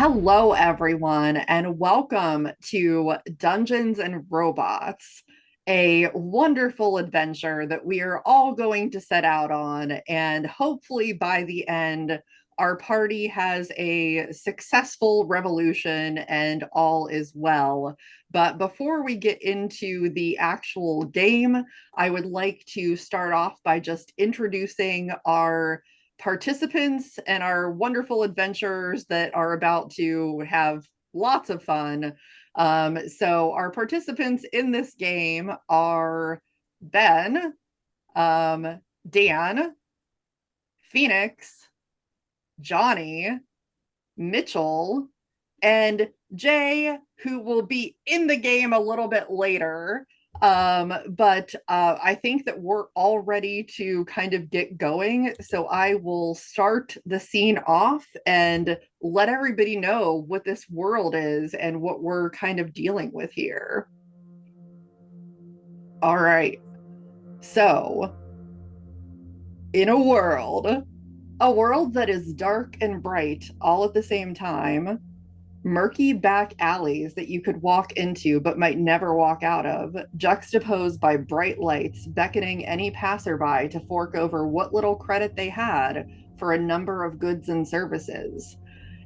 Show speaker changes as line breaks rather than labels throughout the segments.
Hello, everyone, and welcome to Dungeons and Robots, a wonderful adventure that we are all going to set out on. And hopefully, by the end, our party has a successful revolution and all is well. But before we get into the actual game, I would like to start off by just introducing our participants and our wonderful adventurers that are about to have lots of fun. So our participants in this game are Ben, Dan, Phoenix, Johnny, Mitchell, and Jay, who will be in the game a little bit later. But I think that we're all ready to kind of get going. So I will start the scene off and let everybody know what this world is and what we're kind of dealing with here. All right. So, in a world that is dark and bright all at the same time, murky back alleys that you could walk into but might never walk out of, juxtaposed by bright lights beckoning any passerby to fork over what little credit they had for a number of goods and services.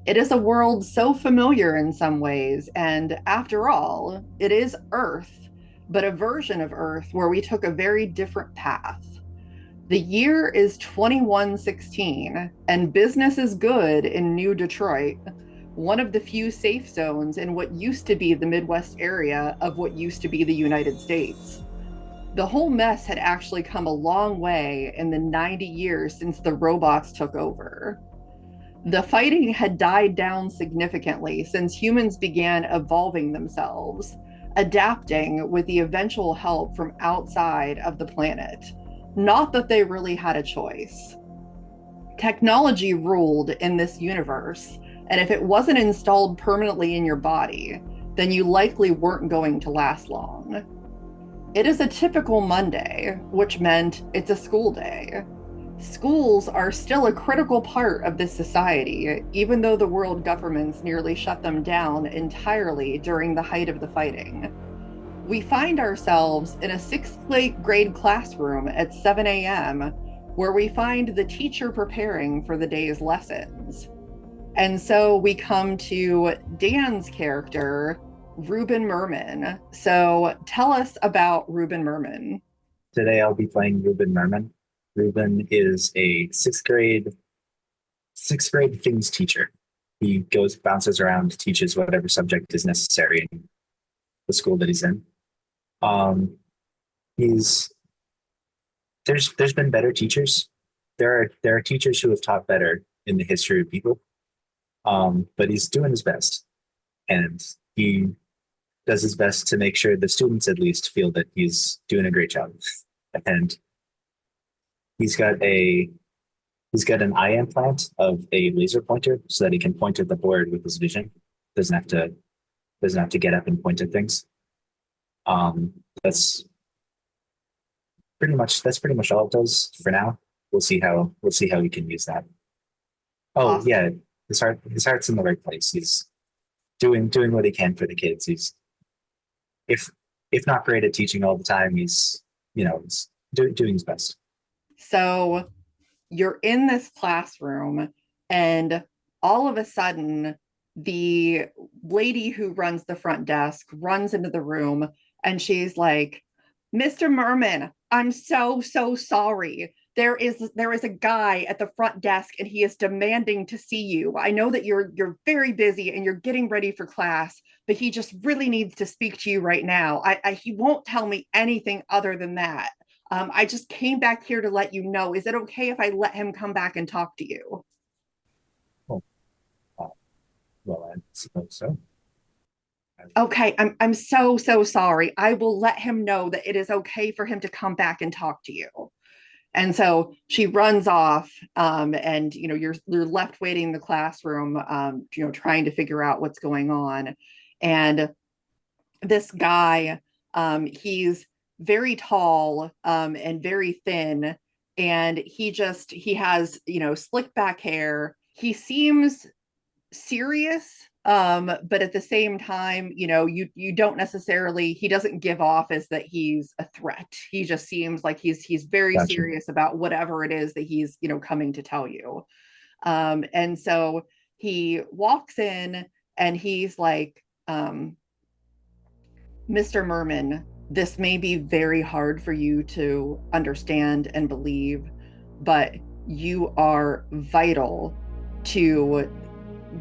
It is a world so familiar in some ways, and after all, it is Earth, but a version of Earth where we took a very different path. The year is 2116, and business is good in New Detroit, one of the few safe zones in what used to be the Midwest area of what used to be the United States. The whole mess had actually come a long way in the 90 years since the robots took over. The fighting had died down significantly since humans began evolving themselves, adapting with the eventual help from outside of the planet. Not that they really had a choice. Technology ruled in this universe, and if it wasn't installed permanently in your body, then you likely weren't going to last long. It is a typical Monday, which meant it's a school day. Schools are still a critical part of this society, even though the world governments nearly shut them down entirely during the height of the fighting. We find ourselves in a sixth grade classroom at 7 a.m., where we find the teacher preparing for the day's lessons. And so we come to Dan's character, Reuben Merman. So tell us about Reuben Merman.
Today I'll be playing Reuben Merman. Reuben is a sixth grade things teacher. He goes, bounces around, teaches whatever subject is necessary in the school that he's in. Um, he's there's been better teachers. There are teachers who have taught better in the history of people. But he's doing his best, and he does his best to make sure the students at least feel that he's doing a great job. And he's got a he's got an eye implant of a laser pointer so that he can point at the board with his vision. Doesn't have to get up and point at things. Um, that's that's pretty much all it does for now. We'll see how we can use that. Oh
Awesome.
yeah, his heart's in the right place. He's doing what he can for the kids. He's if if not great at teaching all the time, he's doing his best.
So you're in this classroom, and all of a sudden, the lady who runs the front desk runs into the room and she's like, Mr. Merman, I'm so sorry. There is a guy at the front desk and he is demanding to see you. I know that you're very busy and you're getting ready for class, but he just really needs to speak to you right now. He won't tell me anything other than that. I just came back here to let you know. Is it okay if I let him come back and talk to you?
Oh, uh, well, I suppose so.
Okay, I'm so sorry. I will let him know that it is okay for him to come back and talk to you. And so she runs off, and you're left waiting in the classroom, trying to figure out what's going on. And this guy, he's very tall, and very thin, and he has slick back hair. He seems serious, But at the same time, you don't necessarily, he doesn't give off as that he's a threat. He just seems like he's very
Gotcha.
serious about whatever it is that he's, coming to tell you. And so he walks in and he's like, Mr. Merman, this may be very hard for you to understand and believe, but you are vital to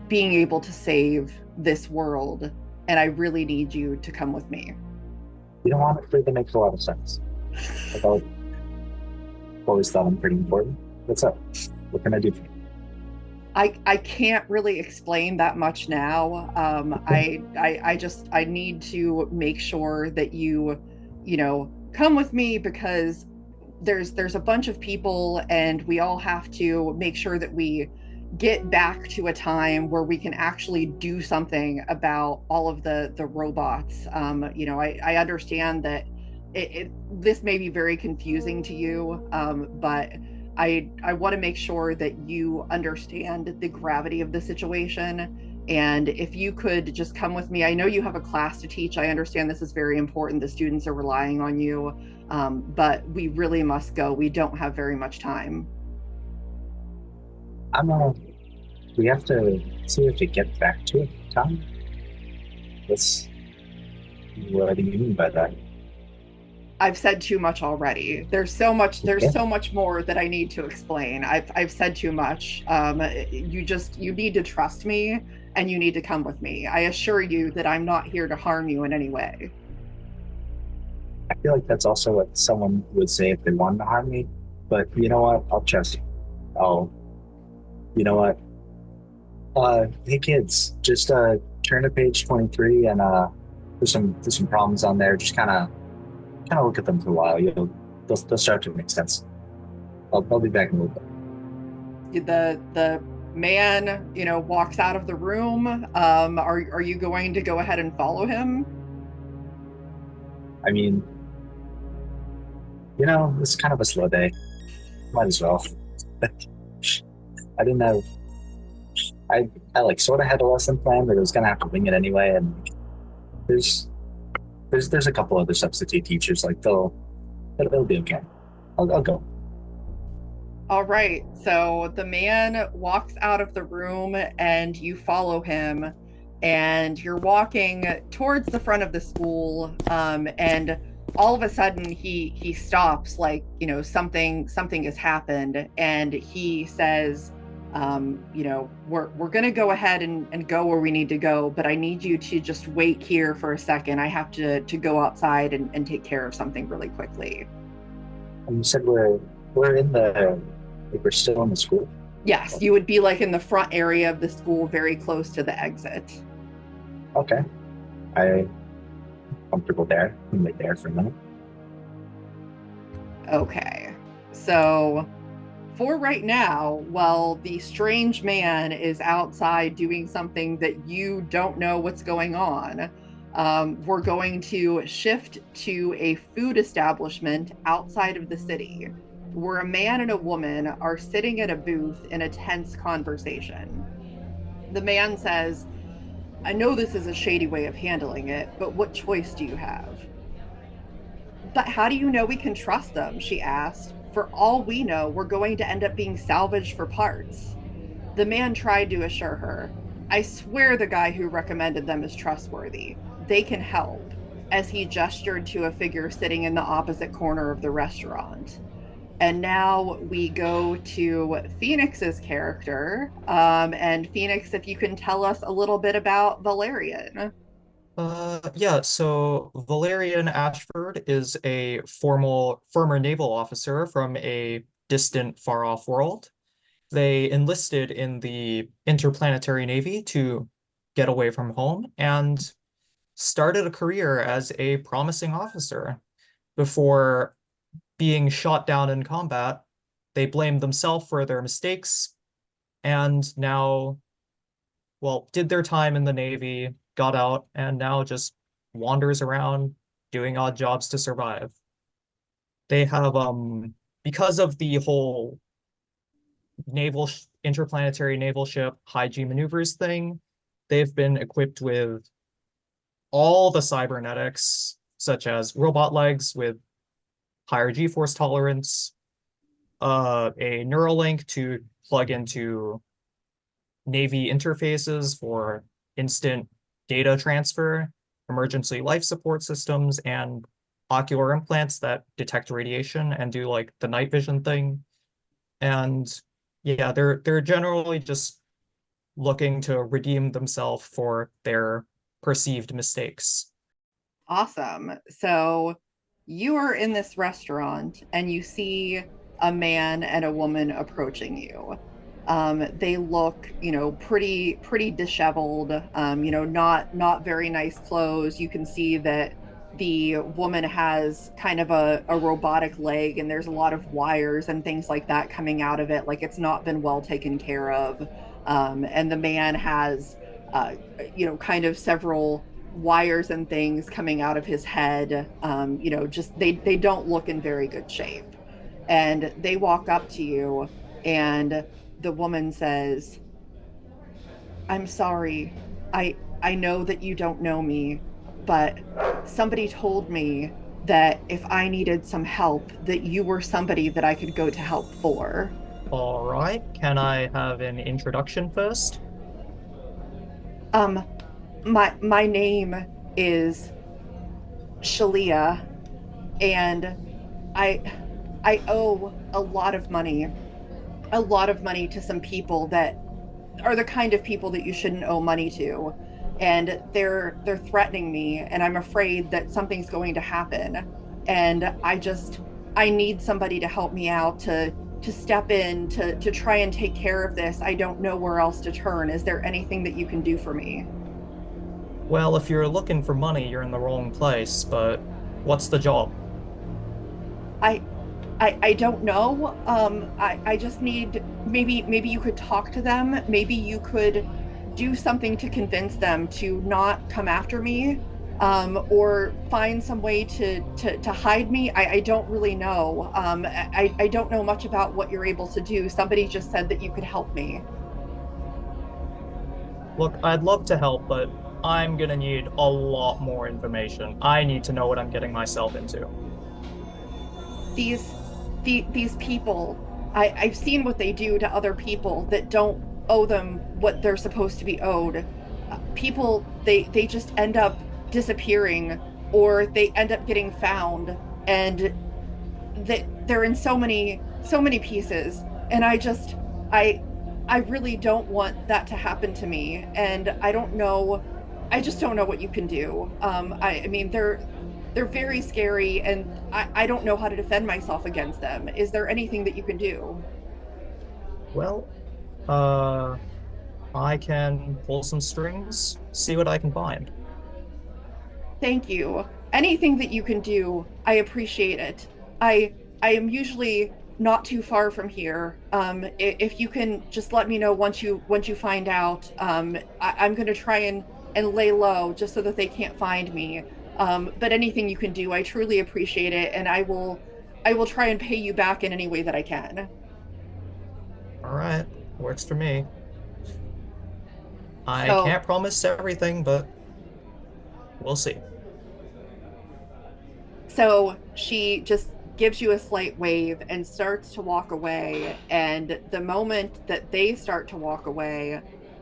being able to save this world. And I really need you to come with me.
You know, honestly, that makes a lot of sense. Like, I've always thought I'm pretty important. What's up? What can I do for you?
I can't really explain that much now. I need to make sure that you come with me because there's a bunch of people and we all have to make sure that we get back to a time where we can actually do something about all of the robots. I understand that this may be very confusing to you, but I want to make sure that you understand the gravity of the situation. And if you could just come with me, I know you have a class to teach. I understand this is very important. The students are relying on you, but we really must go. We don't have very much time.
I'm we have to see if we get back to it, Tom. What's what do you mean by that?
I've said too much already. There's
Okay.
so much more that I need to explain. I've said too much. You need to trust me and you need to come with me. I assure you that I'm not here to harm you in any way.
I feel like that's also what someone would say if they wanted to harm me. But you know what? I'll trust you. Oh, you know what? Hey kids, just turn to page 23 and there's some problems on there. Just kind of look at them for a while. They'll start to make sense. I'll be back in a little bit.
The man, walks out of the room. Are you going to go ahead and follow him?
I mean, it's kind of a slow day. Might as well. I didn't have I like sort of had a lesson plan, but I was gonna have to wing it anyway. And there's there's a couple other substitute teachers. Like they'll be okay. I'll go.
All right. So the man walks out of the room and you follow him and you're walking towards the front of the school. And all of a sudden he stops like, something has happened and he says, we're gonna go ahead and go where we need to go, but I need you to just wait here for a second. I have to go outside and take care of something really quickly.
And you said we're in the like we're still in the school.
Yes, you would be like in the front area of the school, very close to the exit.
Okay, I'm comfortable there. I'm right there for a minute.
Okay. So for right now, while the strange man is outside doing something that you don't know what's going on, we're going to shift to a food establishment outside of the city where a man and a woman are sitting at a booth in a tense conversation. The man says, I know this is a shady way of handling it, but what choice do you have? But how do you know we can trust them? She asked. For all we know, we're going to end up being salvaged for parts. The man tried to assure her. I swear the guy who recommended them is trustworthy. They can help, as he gestured to a figure sitting in the opposite corner of the restaurant. And now we go to Phoenix's character. And Phoenix, if you can tell us a little bit about Valerian.
Yeah, so Valerian Ashford is a former naval officer from a distant, far-off world. They enlisted in the Interplanetary Navy to get away from home and started a career as a promising officer. Before being shot down in combat, they blamed themselves for their mistakes and now, well, did their time in the Navy, got out, and now just wanders around doing odd jobs to survive. They have, because of the whole interplanetary naval ship high G maneuvers thing, They've been equipped with all the cybernetics, such as robot legs with higher G-force tolerance, a Neuralink to plug into Navy interfaces for instant data transfer, emergency life support systems, and ocular implants that detect radiation and do like the night vision thing. And yeah, they're generally just looking to redeem themselves for their perceived mistakes.
Awesome. So you are in this restaurant and you see a man and a woman approaching you. They look, pretty disheveled. Not very nice clothes. You can see that the woman has kind of a robotic leg, and there's a lot of wires and things like that coming out of it, like it's not been well taken care of. And the man has, kind of several wires and things coming out of his head. Just they don't look in very good shape. And they walk up to you, and the woman says, "I'm sorry. I know that you don't know me, but somebody told me that if I needed some help, that you were somebody that I could go to help for."
All right, can I have an introduction first?
Um, my name is Shalia, and I I owe a lot of money to some people that are the kind of people that you shouldn't owe money to. And they're threatening me, and I'm afraid that something's going to happen. And I need somebody to help me out, to step in to try and take care of this. I don't know where else to turn. Is there anything that you can do for me?
Well, if you're looking for money, you're in the wrong place, but what's the job?
I I don't know. I just need, maybe you could talk to them. Maybe you could do something to convince them to not come after me, or find some way to hide me. I don't really know. I don't know much about what you're able to do. Somebody just said that you could help me.
Look, I'd love to help, but I'm gonna need a lot more information. I need to know what I'm getting myself into.
these these people, I've seen what they do to other people that don't owe them what they're supposed to be owed. People, they just end up disappearing, or they end up getting found, and they're in so many pieces. And I I really don't want that to happen to me. And I just don't know what you can do. I mean, they're very scary, and I don't know how to defend myself against them. Is there anything that you can do?
Well, uh, I can pull some strings, see what I can find.
Thank you. Anything that you can do, I appreciate it. I am usually not too far from here. If you can just let me know once you find out. I'm going to try and lay low just so that they can't find me. But anything you can do, I truly appreciate it, and I will try and pay you back in any way that I can.
All right, works for me. I
So
can't promise everything, but we'll see.
So she just gives you a slight wave and starts to walk away. And the moment that they start to walk away,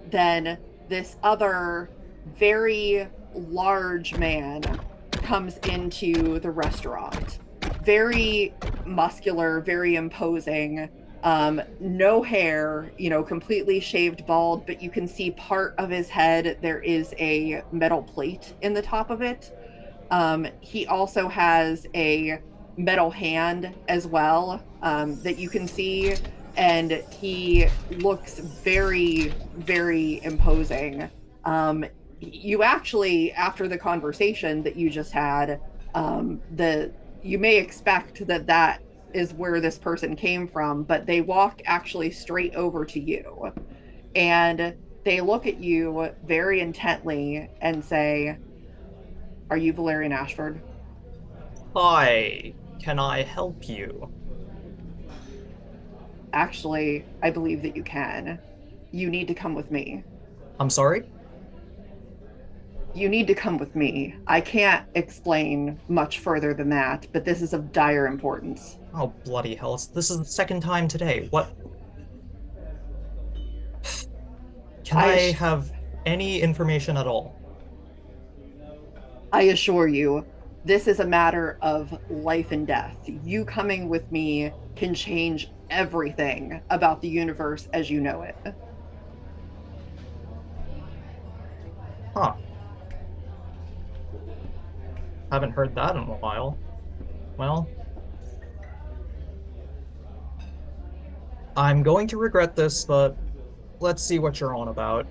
then this other very large man comes into the restaurant. Very muscular, very imposing. No hair, completely shaved bald, but you can see part of his head. There is a metal plate in the top of it. He also has a metal hand as well, that you can see, and he looks very, very imposing. You actually, after the conversation that you just had, the you may expect that that is where this person came from, but they walk actually straight over to you, and they look at you very intently and say, "Are you Valerian Ashford?"
Hi, can I help you?
"Actually, I believe that you can. You need to come with me."
I'm sorry?
You need to come with me. I can't explain much further than that, but this is of dire importance.
Oh, bloody hell. This is the second time today. What? Can
I,
I
ass-
have any information at all?
I assure you, this is a matter of life and death. You coming with me can change everything about the universe as you know it.
Huh. Haven't heard that in a while. Well, I'm going to regret this, but let's see what you're on about.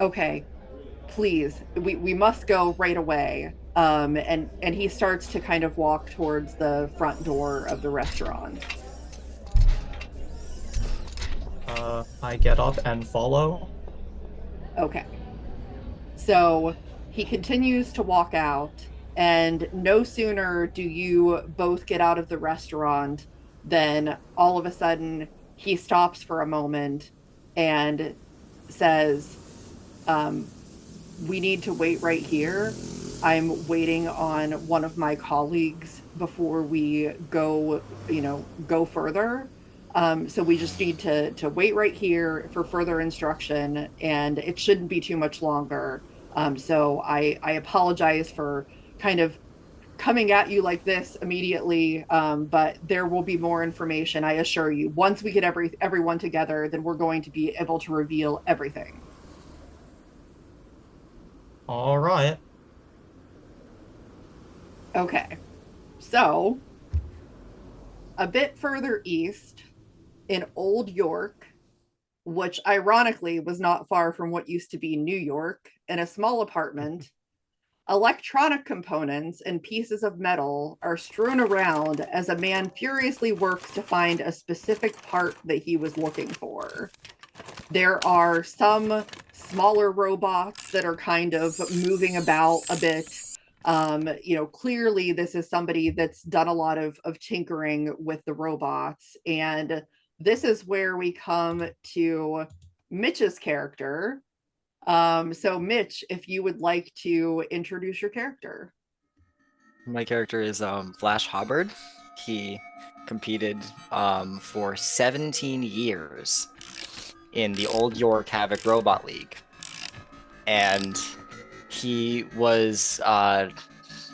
Okay, please, we must go right away. And he starts to kind of walk towards the front door of the restaurant.
I get up and follow.
Okay. So he continues to walk out, and no sooner do you both get out of the restaurant than all of a sudden he stops for a moment and says, um, we need to wait right here. I'm waiting on one of my colleagues before we go further. So we just need to wait right here for further instruction, and it shouldn't be too much longer. So I apologize for kind of coming at you like this immediately, but there will be more information. I assure you. Once we get everyone together, then we're going to be able to reveal everything.
All right.
Okay. So, a bit further east in Old York, which ironically was not far from what used to be New York, in a small apartment, electronic components and pieces of metal are strewn around as a man furiously works to find a specific part that he was looking for. There are some smaller robots that are kind of moving about a bit. Clearly this is somebody that's done a lot of tinkering with the robots. And this is where we come to Mitch's character. So Mitch, if you would like to introduce your character.
My character is Flash Hubbard. He competed for 17 years in the Old York Havoc Robot League. And he was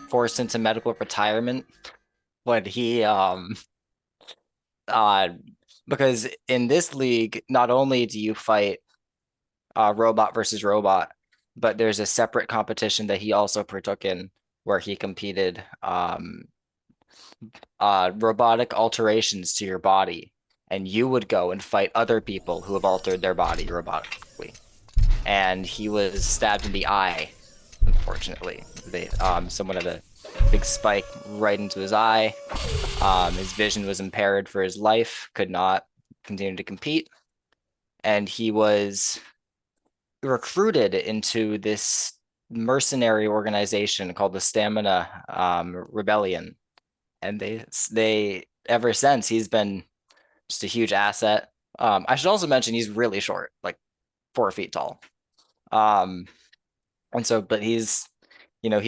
forced into medical retirement when he uh because in this league not only do you fight robot versus robot, but there's a separate competition that he also partook in where he competed robotic alterations to your body, and you would go and fight other people who have altered their body robotically. And he was stabbed in the eye, unfortunately. Someone had a big spike right into his eye. His vision was impaired for his life, could not continue to compete. And he was recruited into this mercenary organization called the Stamina Rebellion. And they ever since he's been just a huge asset. I should also mention he's really short, like 4 feet tall. And so, but he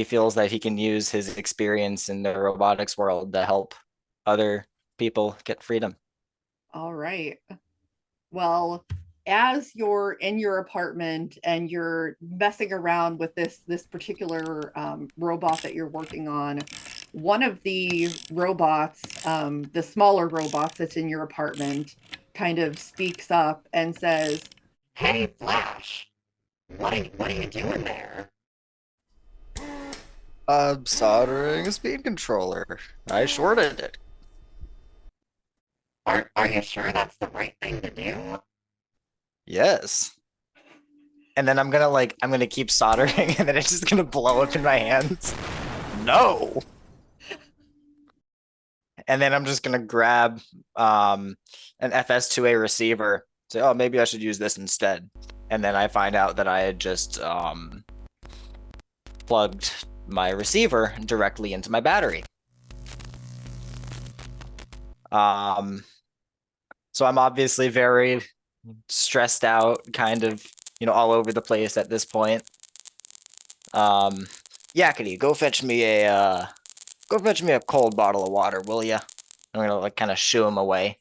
feels that he can use his experience in the robotics world to help other people get freedom.
All right. Well, as you're in your apartment and you're messing around with this particular robot that you're working on, one of the robots, the smaller robots that's in your apartment, kind of speaks up and says, "Hey, Flash, what are you doing there?"
I'm soldering a speed controller. I shorted it.
Are you sure that's the right thing to do?
Yes.
And then I'm gonna keep soldering, and then it's just gonna blow up in my hands. No. And then I'm just gonna grab an FS2A receiver. Say, oh, maybe I should use this instead. And then I find out that I had just plugged my receiver directly into my battery. So I'm obviously very stressed out, kind of, all over the place at this point.
Yakety, go fetch me a cold bottle of water, will ya? I'm gonna like kind of shoo him away.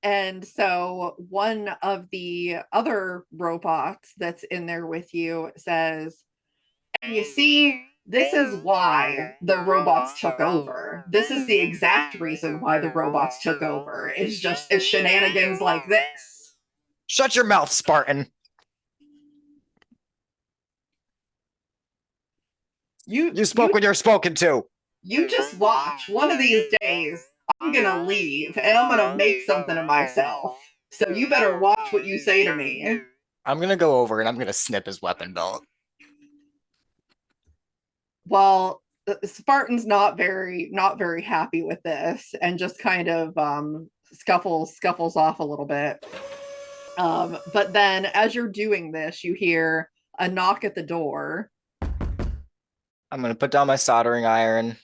And so one of the other robots that's in there with you says, and you see, this is why the robots took over. This is the exact reason why the robots took over. It's shenanigans like this.
Shut your mouth, Spartan. You spoke when you're spoken to.
You just watch. One of these days, I'm gonna leave and I'm gonna make something of myself. So you better watch what you say to me.
I'm gonna go over and I'm gonna snip his weapon belt.
Well, Spartan's not very happy with this and just kind of scuffles off a little bit. But then as you're doing this, you hear a knock at the door.
I'm gonna put down my soldering iron,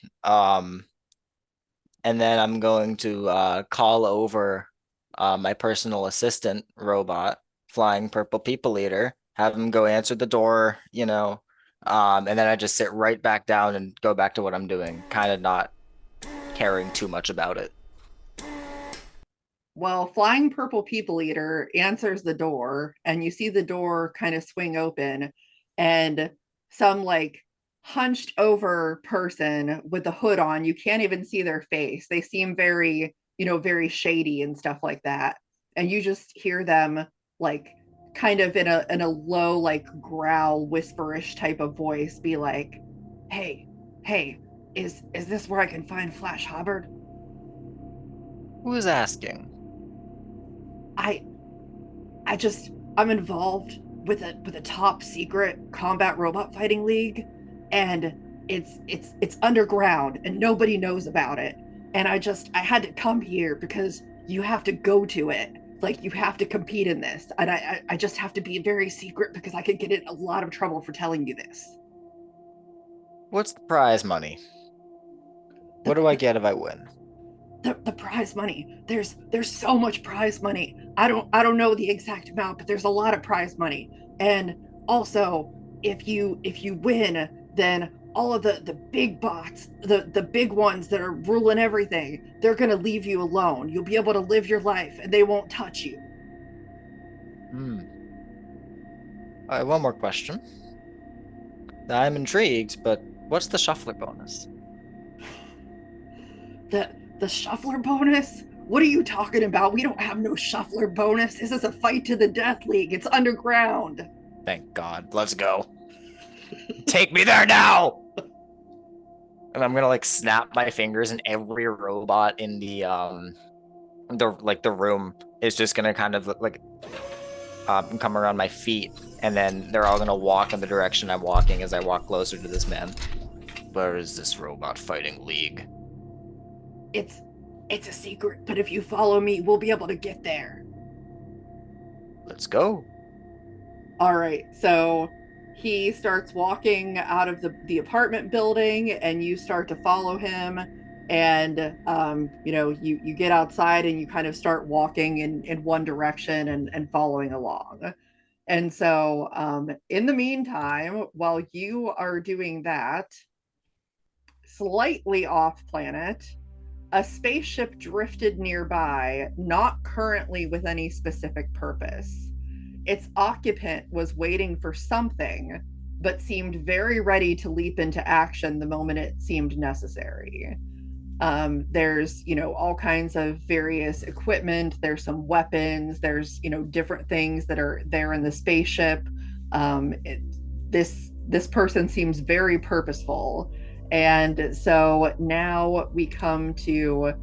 and then I'm going to call over my personal assistant robot, Flying Purple People Eater, have him go answer the door, and then I just sit right back down and go back to what I'm doing, kind of not caring too much about it.
Well, Flying Purple People Eater answers the door, and you see the door kind of swing open, and some like hunched over person with a hood on. You can't even see their face. They seem very, very shady and stuff like that. And you just hear them like kind of in a low, like growl, whisperish type of voice be like, hey, is this where I can find Flash Hubbard?
Who's asking?
I'm involved with a top secret combat robot fighting league, and it's underground and nobody knows about it. And I had to come here because you have to go to it. Like, you have to compete in this. And I just have to be very secret because I could get in a lot of trouble for telling you this.
What's the prize money? What do I get if I win?
The prize money. There's so much prize money. I don't know the exact amount, but there's a lot of prize money. And also, if you win, then all of the big bots, the big ones that are ruling everything, they're gonna leave you alone. You'll be able to live your life and they won't touch you.
All right, one more question. I'm intrigued, but what's the shuffler bonus?
The shuffler bonus? What are you talking about? We don't have no shuffler bonus. This is a fight to the death league. It's underground.
Thank God. Let's go. Take me there now. And I'm gonna like snap my fingers, and every robot in the room is just gonna kind of like come around my feet, and then they're all gonna walk in the direction I'm walking as I walk closer to this man. Where is this robot fighting league?
It's a secret, but if you follow me, we'll be able to get there.
Let's go.
All right, so he starts walking out of the apartment building, and you start to follow him. And you get outside and you kind of start walking in one direction and following along. And so in the meantime, while you are doing that, slightly off planet, a spaceship drifted nearby, not currently with any specific purpose. Its occupant was waiting for something, but seemed very ready to leap into action the moment it seemed necessary. There's, all kinds of various equipment. There's some weapons. There's, different things that are there in the spaceship. This person seems very purposeful. And so now we come to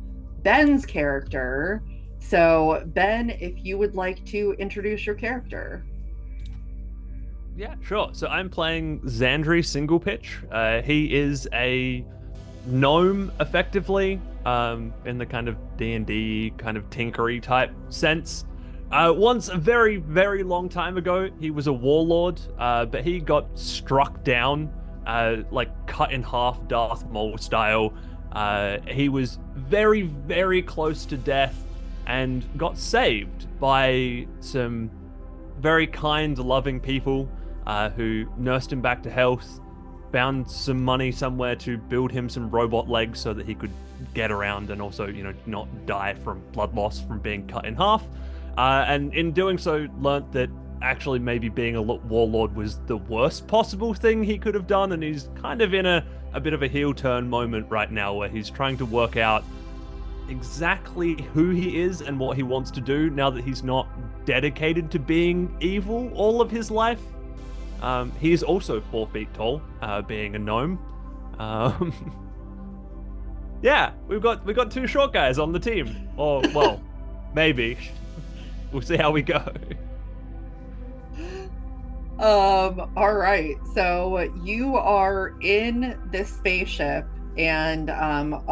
Ben's character. So Ben, if you would like to introduce your character.
Yeah, sure. So I'm playing Xandri Single Pitch. He is a gnome, effectively, in the kind of D&D kind of tinkery type sense. Once, a very, very long time ago, he was a warlord, but he got struck down, like cut in half Darth Maul style. He was very, very close to death and got saved by some very kind, loving people. who nursed him back to health, found some money somewhere to build him some robot legs so that he could get around and also, not die from blood loss from being cut in half. And in doing so, learnt that actually maybe being a warlord was the worst possible thing he could have done, and he's kind of in a bit of a heel turn moment right now where he's trying to work out exactly who he is and what he wants to do now that he's not dedicated to being evil all of his life. He is also 4 feet tall, being a gnome. Yeah, we've got 2 short guys on the team. Or, well, maybe. We'll see how we go.
All right. So you are in this spaceship, and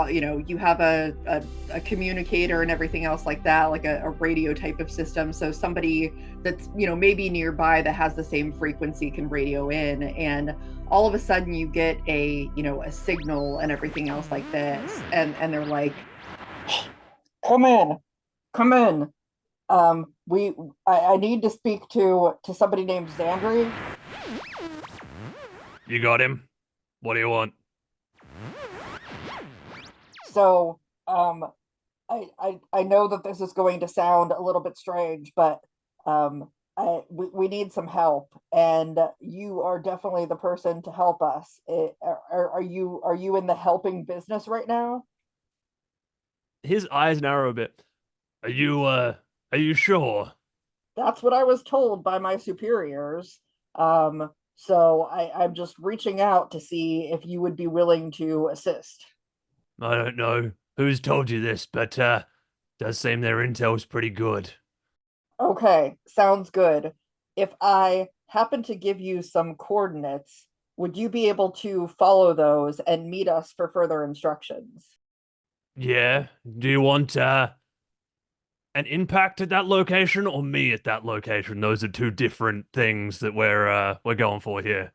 you have a communicator and everything else like that, like a radio type of system. So somebody that's maybe nearby that has the same frequency can radio in, and all of a sudden you get a signal and everything else like this, and they're like, come in. I need to speak to somebody named Zandri.
You got him? What do you want?
So, I know that this is going to sound a little bit strange, but we need some help, and you are definitely the person to help us. Are you in the helping business right now?
His eyes narrow a bit. Are you sure?
That's what I was told by my superiors. So I'm just reaching out to see if you would be willing to assist.
I don't know who's told you this, but does seem their intel's pretty good.
Okay, sounds good. If I happen to give you some coordinates, would you be able to follow those and meet us for further instructions?
Yeah. Do you want an impact at that location or me at that location? Those are 2 different things that we're going for here.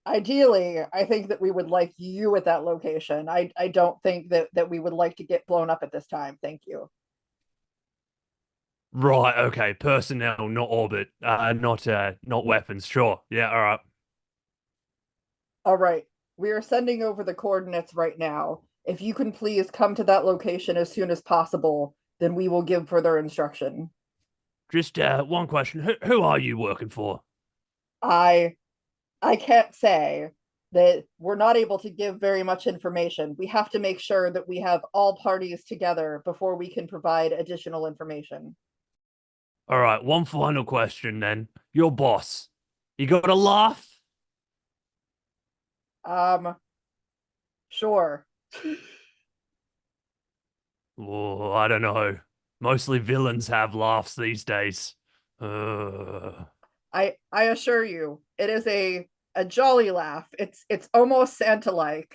Ideally, I think that we would like you at that location. I don't think that we would like to get blown up at this time. Thank you.
Right, okay. Personnel, not orbit. Not weapons. Sure. Yeah, all right.
All right. We are sending over the coordinates right now. If you can please come to that location as soon as possible, then we will give further instruction.
Just one question. Who are you working for?
I can't say that we're not able to give very much information. We have to make sure that we have all parties together before we can provide additional information.
All right, one final question then. Your boss. You got a laugh?
Sure.
Oh, I don't know. Mostly villains have laughs these days.
I assure you, it is a jolly laugh. It's almost Santa-like.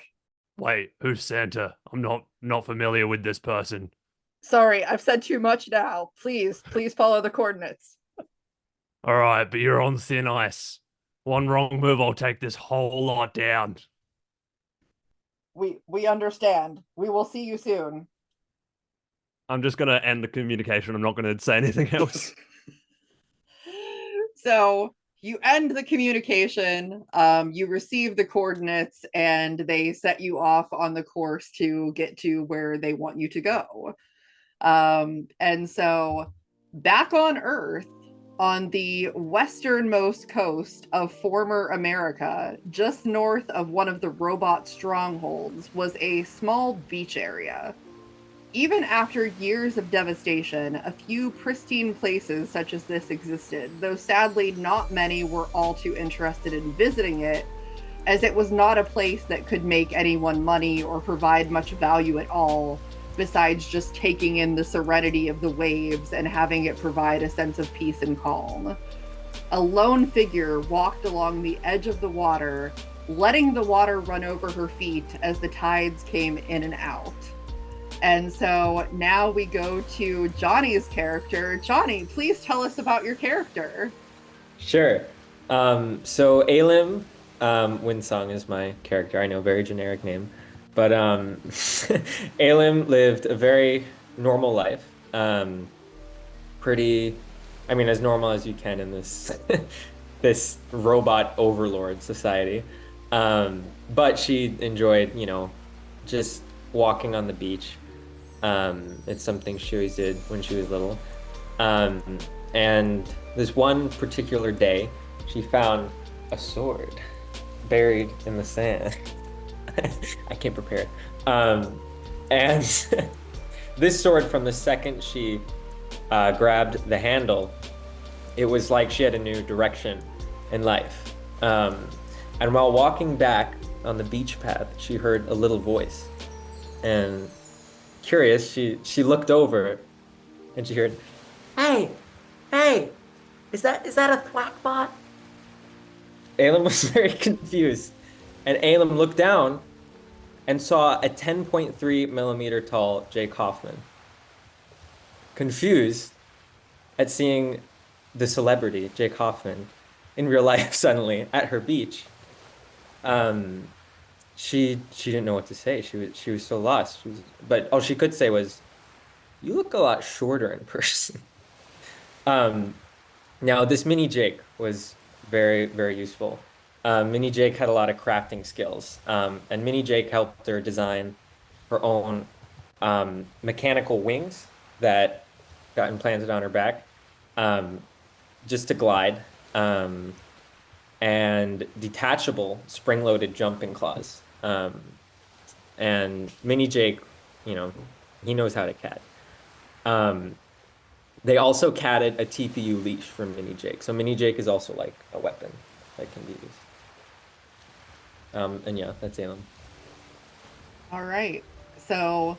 Wait, who's Santa? I'm not familiar with this person.
Sorry, I've said too much now. Please follow the coordinates.
All right, but you're on thin ice. One wrong move, I'll take this whole lot down.
We understand. We will see you soon.
I'm just gonna end the communication. I'm not gonna say anything else.
So you end the communication, you receive the coordinates, and they set you off on the course to get to where they want you to go. And so back on Earth, on the westernmost coast of former America, just north of one of the robot strongholds, was a small beach area. Even after years of devastation, a few pristine places such as this existed, though sadly not many were all too interested in visiting it, as it was not a place that could make anyone money or provide much value at all, besides just taking in the serenity of the waves and having it provide a sense of peace and calm. A lone figure walked along the edge of the water, letting the water run over her feet as the tides came in and out. And so now we go to Johnny's character. Johnny, please tell us about your character.
Sure. So Alim, Windsong is my character. I know, very generic name. But Alim lived a very normal life. Pretty, I mean, as normal as you can in this this robot overlord society. But she enjoyed, just walking on the beach. It's something she always did when she was little. Um, and this one particular day, she found a sword buried in the sand. I can't prepare. And this sword, from the second she grabbed the handle, it was like she had a new direction in life. And while walking back on the beach path, she heard a little voice. And curious, she looked over and she heard, "Hey, hey, is that a thwackbot?" Alim was very confused. And Alim looked down and saw a 10.3 millimeter tall Jake Hoffman. Confused at seeing the celebrity, Jake Hoffman, in real life suddenly at her beach. She didn't know what to say. She was so lost. But all she could say was, "You look a lot shorter in person." Um, Now, this mini Jake was very, very useful. Mini Jake had a lot of crafting skills, and Mini Jake helped her design her own mechanical wings that got implanted on her back, um, just to glide, and detachable spring-loaded jumping claws. And Mini Jake, he knows how to cat. Um, They also catted a TPU leash for Mini Jake. So Mini Jake is also like a weapon that can be used. And yeah, that's Alem.
All right. So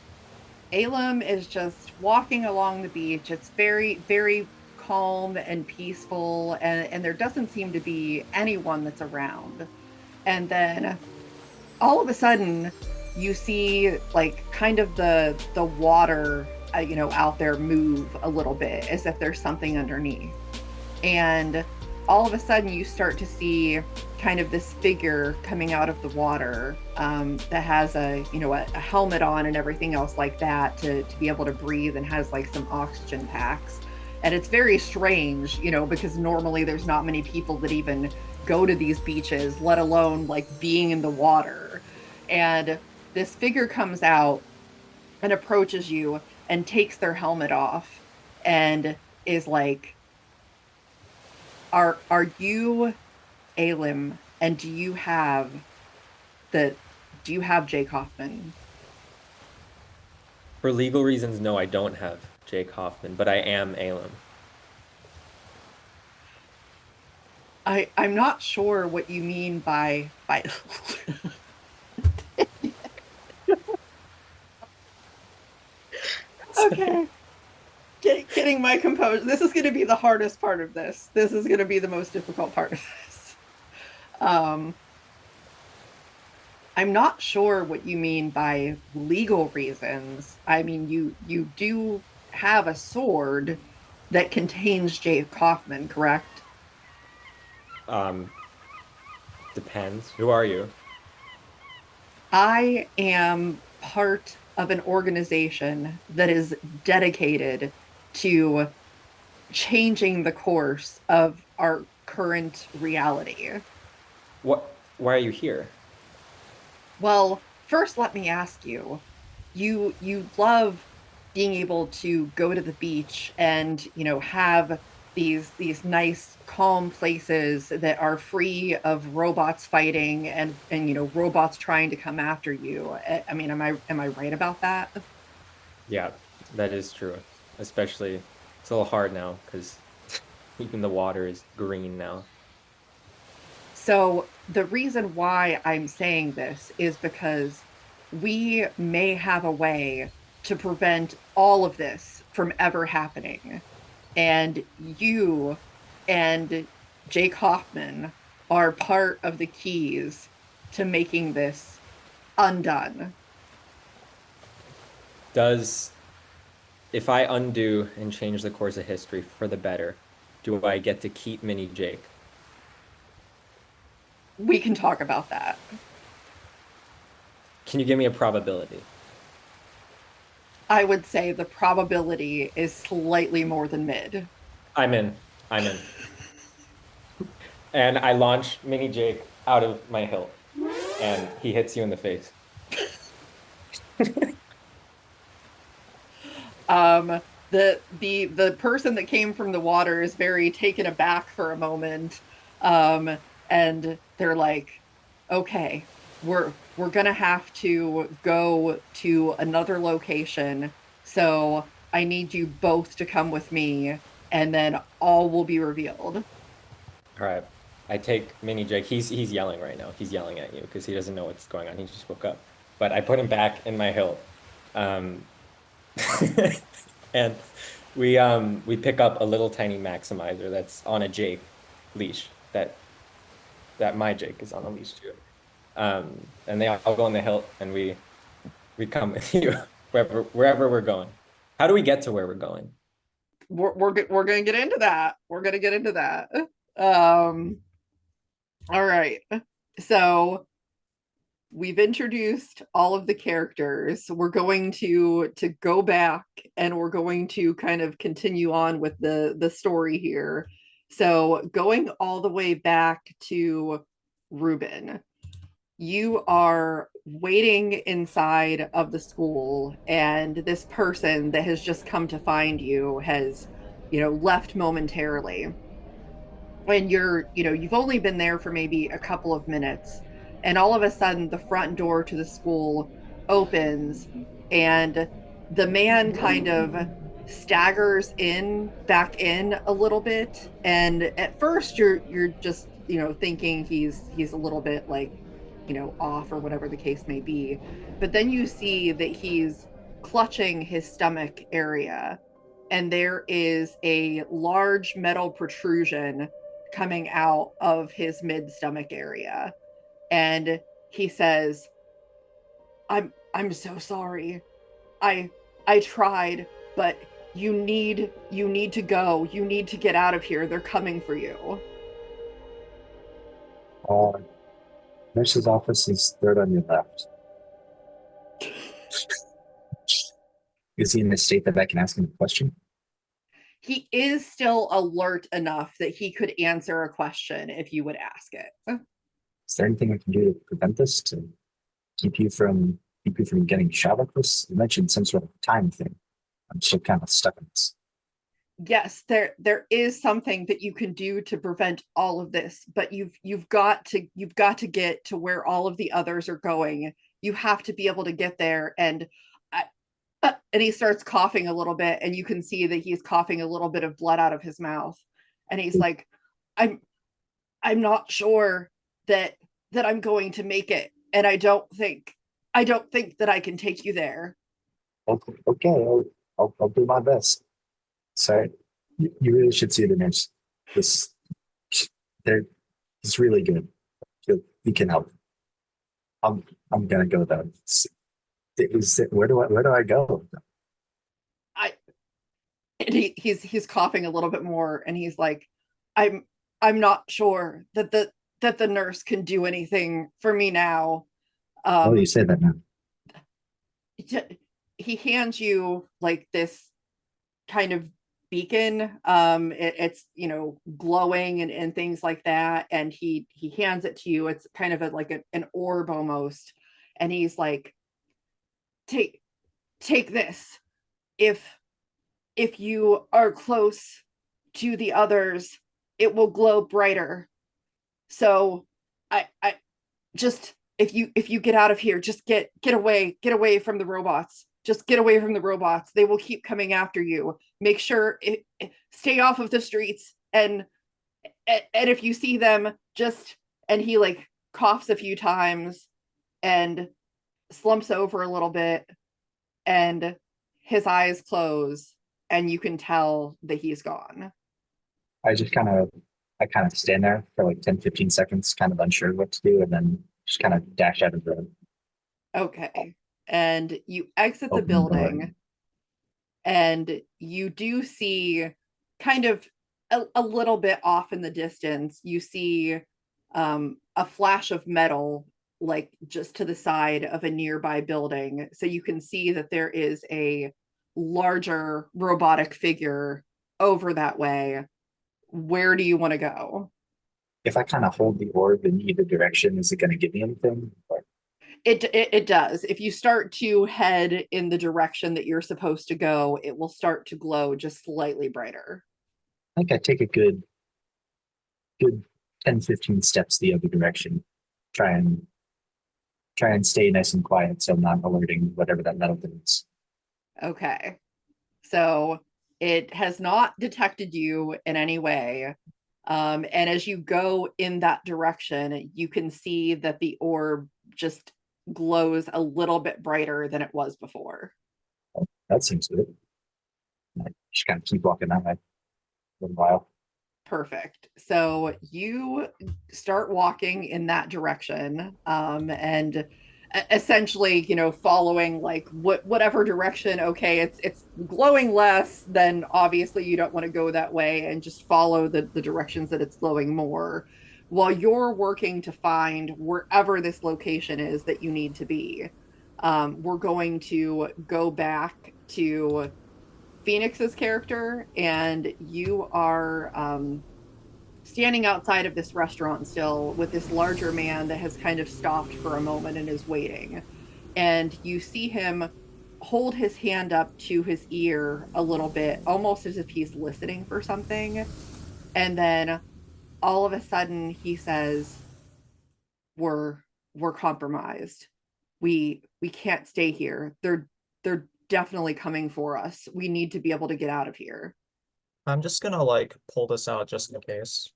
Alem is just walking along the beach. It's very, very calm and peaceful, and there doesn't seem to be anyone that's around. And then all of a sudden, you see like kind of the water, out there move a little bit as if there's something underneath. And all of a sudden, you start to see kind of this figure coming out of the water, that has a helmet on and everything else like that to be able to breathe, and has like some oxygen packs. And it's very strange, because normally there's not many people that even go to these beaches, let alone like being in the water. And this figure comes out and approaches you and takes their helmet off and is like, are you Alim, and the do you have Jake Hoffman?
For legal reasons, no, I don't have Jake Hoffman, but I am Alem.
I'm not sure what you mean by okay. Getting my composure. This is going to be the hardest part of this. This is going to be the most difficult part of this. Um, I'm not sure what you mean by legal reasons. I mean, you do have a sword that contains Jake Kaufman, correct?
Um, Depends. Who are you?
I am part of an organization that is dedicated to changing the course of our current reality.
What? Why are you here?
Well, first let me ask you, you love being able to go to the beach and, have these nice calm places that are free of robots fighting and robots trying to come after you. I mean, am I right about that?
Yeah, that is true. Especially, it's a little hard now because even the water is green now.
So the reason why I'm saying this is because we may have a way to prevent all of this from ever happening. And you and Jake Hoffman are part of the keys to making this undone.
Does If I undo and change the course of history for the better, do I get to keep Mini Jake?
We can talk about that.
Can you give me a probability?
I would say the probability is slightly more than mid.
I'm in. I'm in. And I launch Mini Jake out of my hilt, and he hits you in the face.
The person that came from the water is very taken aback for a moment. And they're like, okay, we're gonna have to go to another location. So I need you both to come with me, and then all will be revealed.
All right. I take Mini Jake. He's yelling right now. He's yelling at you because he doesn't know what's going on. He just woke up. But I put him back in my hilt. Um, and we pick up a little tiny maximizer that's on a Jake leash that my Jake is on a leash too. And they all go in the hilt and we come with you wherever we're going. How do we get to where we're going?
We're gonna get into that. We're gonna get into that. Um, all right. So we've introduced all of the characters. We're going to go back and we're going to kind of continue on with the story here. So going all the way back to Ruben, you are waiting inside of the school, and this person that has just come to find you has, left momentarily. And you've only been there for maybe a couple of minutes, and all of a sudden the front door to the school opens, and the man kind of staggers back in a little bit. And at first you're just, thinking he's a little bit like, off or whatever the case may be. But then you see that he's clutching his stomach area, and there is a large metal protrusion coming out of his mid stomach area. And he says, I'm so sorry. I tried, but you need to go. You need to get out of here. They're coming for you.
Uh, nurse's office is third on your left. Is he in a state that I can ask him a question?
He is still alert enough that he could answer a question if you would ask it.
Is there anything I can do to prevent this, to keep you from getting shot at this? You mentioned some sort of time thing. I'm still kind of stuck in this.
Yes, there is something that you can do to prevent all of this, but you've got to get to where all of the others are going. You have to be able to get there. And he starts coughing a little bit, and you can see that he's coughing a little bit of blood out of his mouth. And he's like, I'm not sure that I'm going to make it, and I don't think that I can take you there.
Okay, I'll do my best. Sorry, you really should see the nurse. This, they're, it's really good. He can help. I'm gonna go though. Where do I go?
I and he's coughing a little bit more, and he's like, I'm I'm not sure that the nurse can do anything for me now.
Oh, you
Um,
say that now.
he hands you like this kind of beacon. It's glowing and things like that, and he hands it to you. It's kind of like an orb almost, and he's like, take take this. If if you are close to the others, it will glow brighter. So I just, if you get out of here, just get away from the robots. Just get away from the robots. They will keep coming after you. Make sure stay off of the streets, and if you see them, just, and he like coughs a few times and slumps over a little bit, and his eyes close, and you can tell that he's gone.
I just I kind of stand there for like 10, 15 seconds, kind of unsure what to do, and then just kind of dash out of the
Okay. And you exit the
open door.
building, and you do see kind of a little bit off in the distance, you see a flash of metal, like just to the side of a nearby building. So you can see that there is a larger robotic figure over that way. Where do you want to go?
if I kind of hold the orb in either direction, is it going to give me anything? Or...
It does. If you start to head in the direction that you're supposed to go, it will start to glow just slightly brighter.
I think I take a good 10, 15 steps the other direction. Try and stay nice and quiet so I'm not alerting whatever that metal thing is.
Okay. So it has not detected you in any way. And as you go in that direction, you can see that the orb just glows a little bit brighter than it was before.
That seems good. I just kind of keep walking that way for a while.
Perfect. So you start walking in that direction, and essentially, following like whatever direction. Okay, it's glowing less, then obviously you don't want to go that way, and just follow the directions that it's glowing more, while you're working to find wherever this location is that you need to be. We're going to go back to Phoenix's character, and you are standing outside of this restaurant still with this larger man that has kind of stopped for a moment and is waiting. And you see him hold his hand up to his ear a little bit, almost as if he's listening for something. And then all of a sudden he says, We're compromised. We can't stay here. They're definitely coming for us. We need to be able to get out of here.
I'm just gonna like pull this out just in case.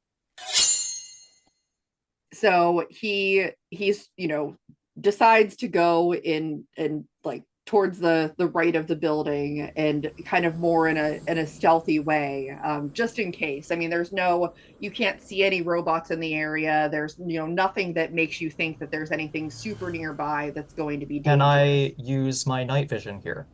So he's decides to go in and like towards the right of the building, and kind of more in a stealthy way, just in case. I mean, you can't see any robots in the area. There's nothing that makes you think that there's anything super nearby that's going to be
Can
dangerous.
I use my night vision here?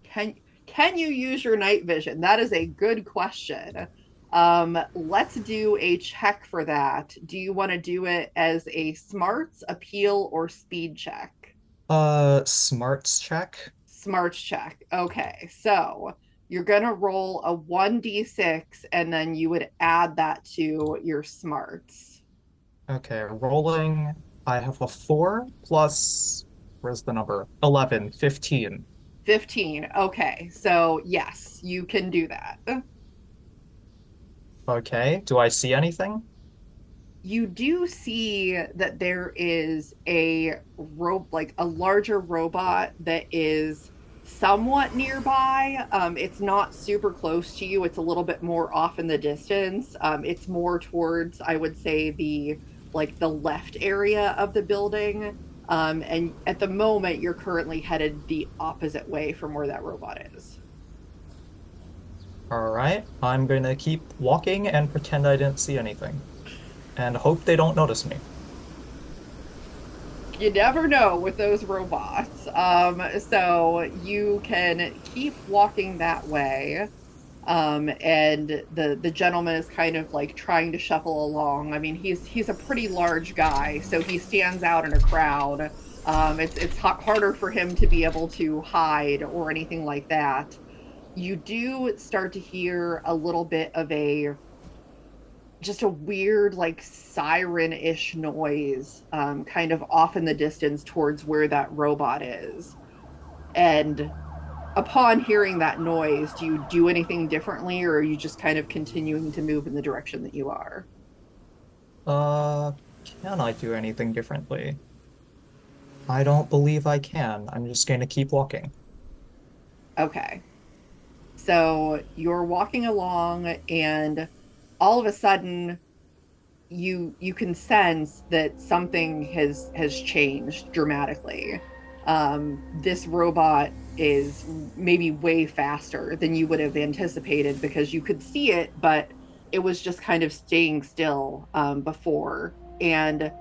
Can you use your night vision? That is a good question. Let's do a check for that. Do you want to do it as a smarts, appeal, or speed check?
Smarts check.
Smarts check. Okay, so you're gonna roll a 1d6, and then you would add that to your smarts.
Okay, rolling. I have a 4 plus, where's the number? 11, 15.
15. Okay, so yes, you can do that.
Okay, do I see anything?
You do see that there is like a larger robot that is somewhat nearby. It's not super close to you. It's a little bit more off in the distance. It's more towards, I would say, the left area of the building. And at the moment, you're currently headed the opposite way from where that robot is.
All right, I'm gonna keep walking and pretend I didn't see anything, and hope they don't notice me.
You never know with those robots. So you can keep walking that way. And the gentleman is kind of like trying to shuffle along. I mean, he's a pretty large guy, so he stands out in a crowd. It's harder for him to be able to hide or anything like that. You do start to hear a little bit of just a weird, like, siren-ish noise, kind of off in the distance towards where that robot is. And upon hearing that noise, do you do anything differently, or are you just kind of continuing to move in the direction that you are?
Uh, can I do anything differently? I don't believe I can. I'm just going to keep walking.
Okay. So you're walking along, and all of a sudden you can sense that something has changed dramatically. This robot is maybe way faster than you would have anticipated, because you could see it, but it was just kind of staying still before. And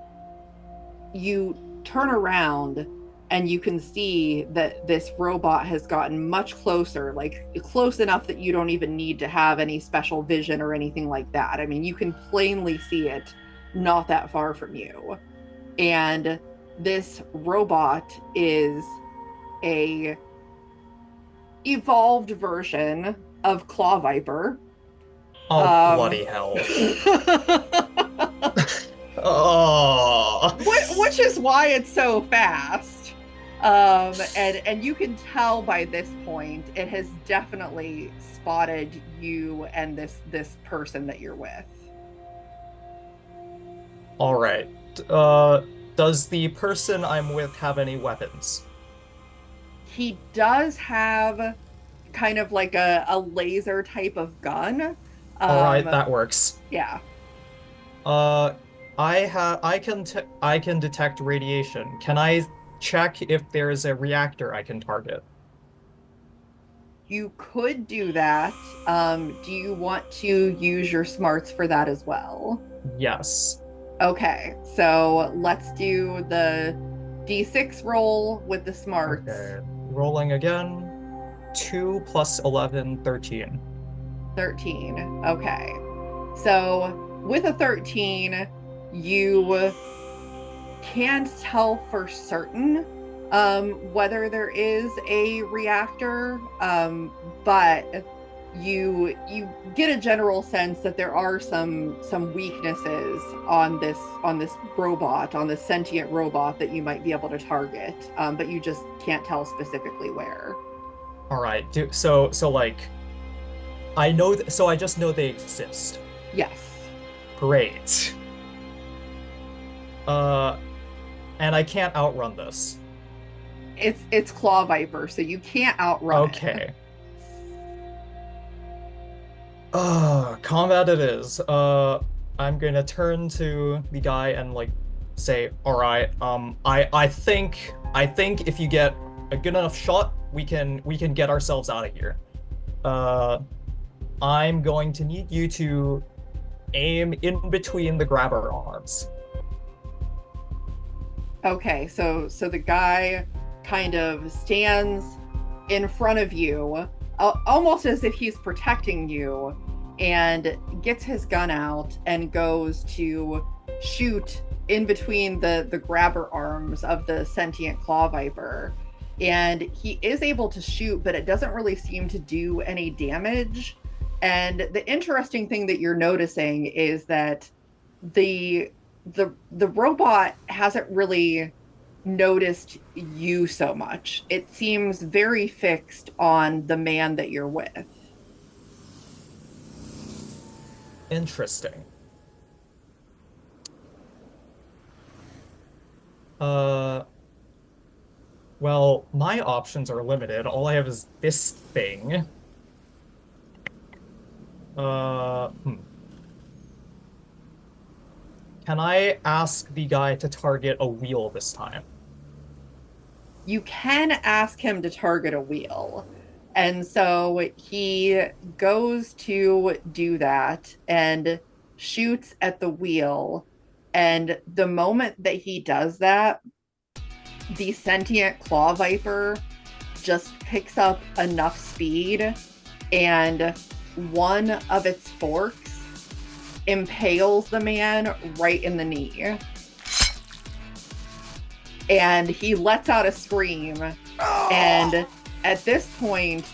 you turn around, and you can see that this robot has gotten much closer, like close enough that you don't even need to have any special vision or anything like that. I mean, you can plainly see it not that far from you. And this robot is a evolved version of Claw Viper.
Oh, bloody hell. Oh.
Which is why it's so fast. And you can tell by this point it has definitely spotted you and this person that you're with.
All right. Does the person I'm with have any weapons?
He does have kind of like a laser type of gun.
All right,
Um,
that works.
yeah.
Uh, I can detect radiation. Can I check if there's a reactor I can target?
You could do that. Do you want to use your smarts for that as well?
Yes.
Okay, so let's do the D6 roll with the smarts.
Okay. Rolling again. 2 plus 11, 13.
13. Okay. So with a 13, you can't tell for certain whether there is a reactor, but you get a general sense that there are some weaknesses on this robot, on this sentient robot that you might be able to target, but you just can't tell specifically where.
All right. So like I know so I just know they exist.
Yes.
Great. Uh, and I can't outrun this.
It's Claw Viper, so you can't outrun it.
Okay. Combat it is. I'm gonna turn to the guy and like say, all right, I think if you get a good enough shot, we can get ourselves out of here. Uh, I'm going to need you to aim in between the grabber arms.
Okay, so the guy kind of stands in front of you, almost as if he's protecting you, and gets his gun out and goes to shoot in between the grabber arms of the sentient claw viper. And he is able to shoot, but it doesn't really seem to do any damage. And the interesting thing that you're noticing is that the the robot hasn't really noticed you so much. It seems very fixed on the man that you're with.
Interesting. Uh, well, my options are limited. All I have is this thing. Hmm. Can I ask the guy to target a wheel this time?
You can ask him to target a wheel. And so he goes to do that and shoots at the wheel. And the moment that he does that, the sentient claw viper just picks up enough speed, and one of its forks impales the man right in the knee. And he lets out a scream. And at this point,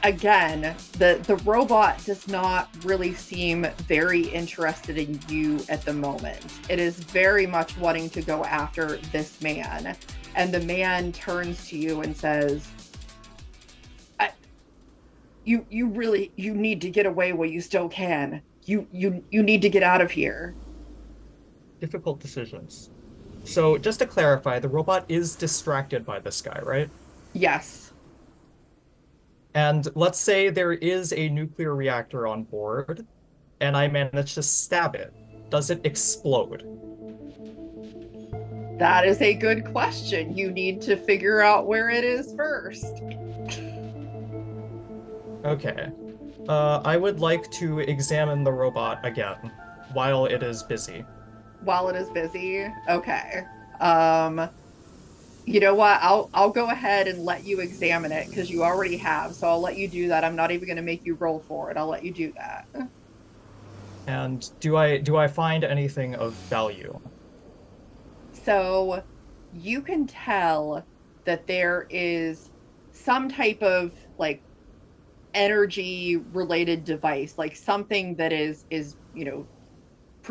again, the robot does not really seem very interested in you at the moment. It is very much wanting to go after this man. And the man turns to you and says, you need to get away while you still can. You need to get out of here.
Difficult decisions. So just to clarify, the robot is distracted by this guy, right?
Yes.
And let's say there is a nuclear reactor on board, and I manage to stab it. Does it explode?
That is a good question. You need to figure out where it is first.
Okay. I would like to examine the robot again while it is busy.
While it is busy. Okay. You know what? I'll go ahead and let you examine it because you already have. So I'll let you do that. I'm not even going to make you roll for it. I'll let you do that.
And do I find anything of value?
So you can tell that there is some type of like energy related device, like something that is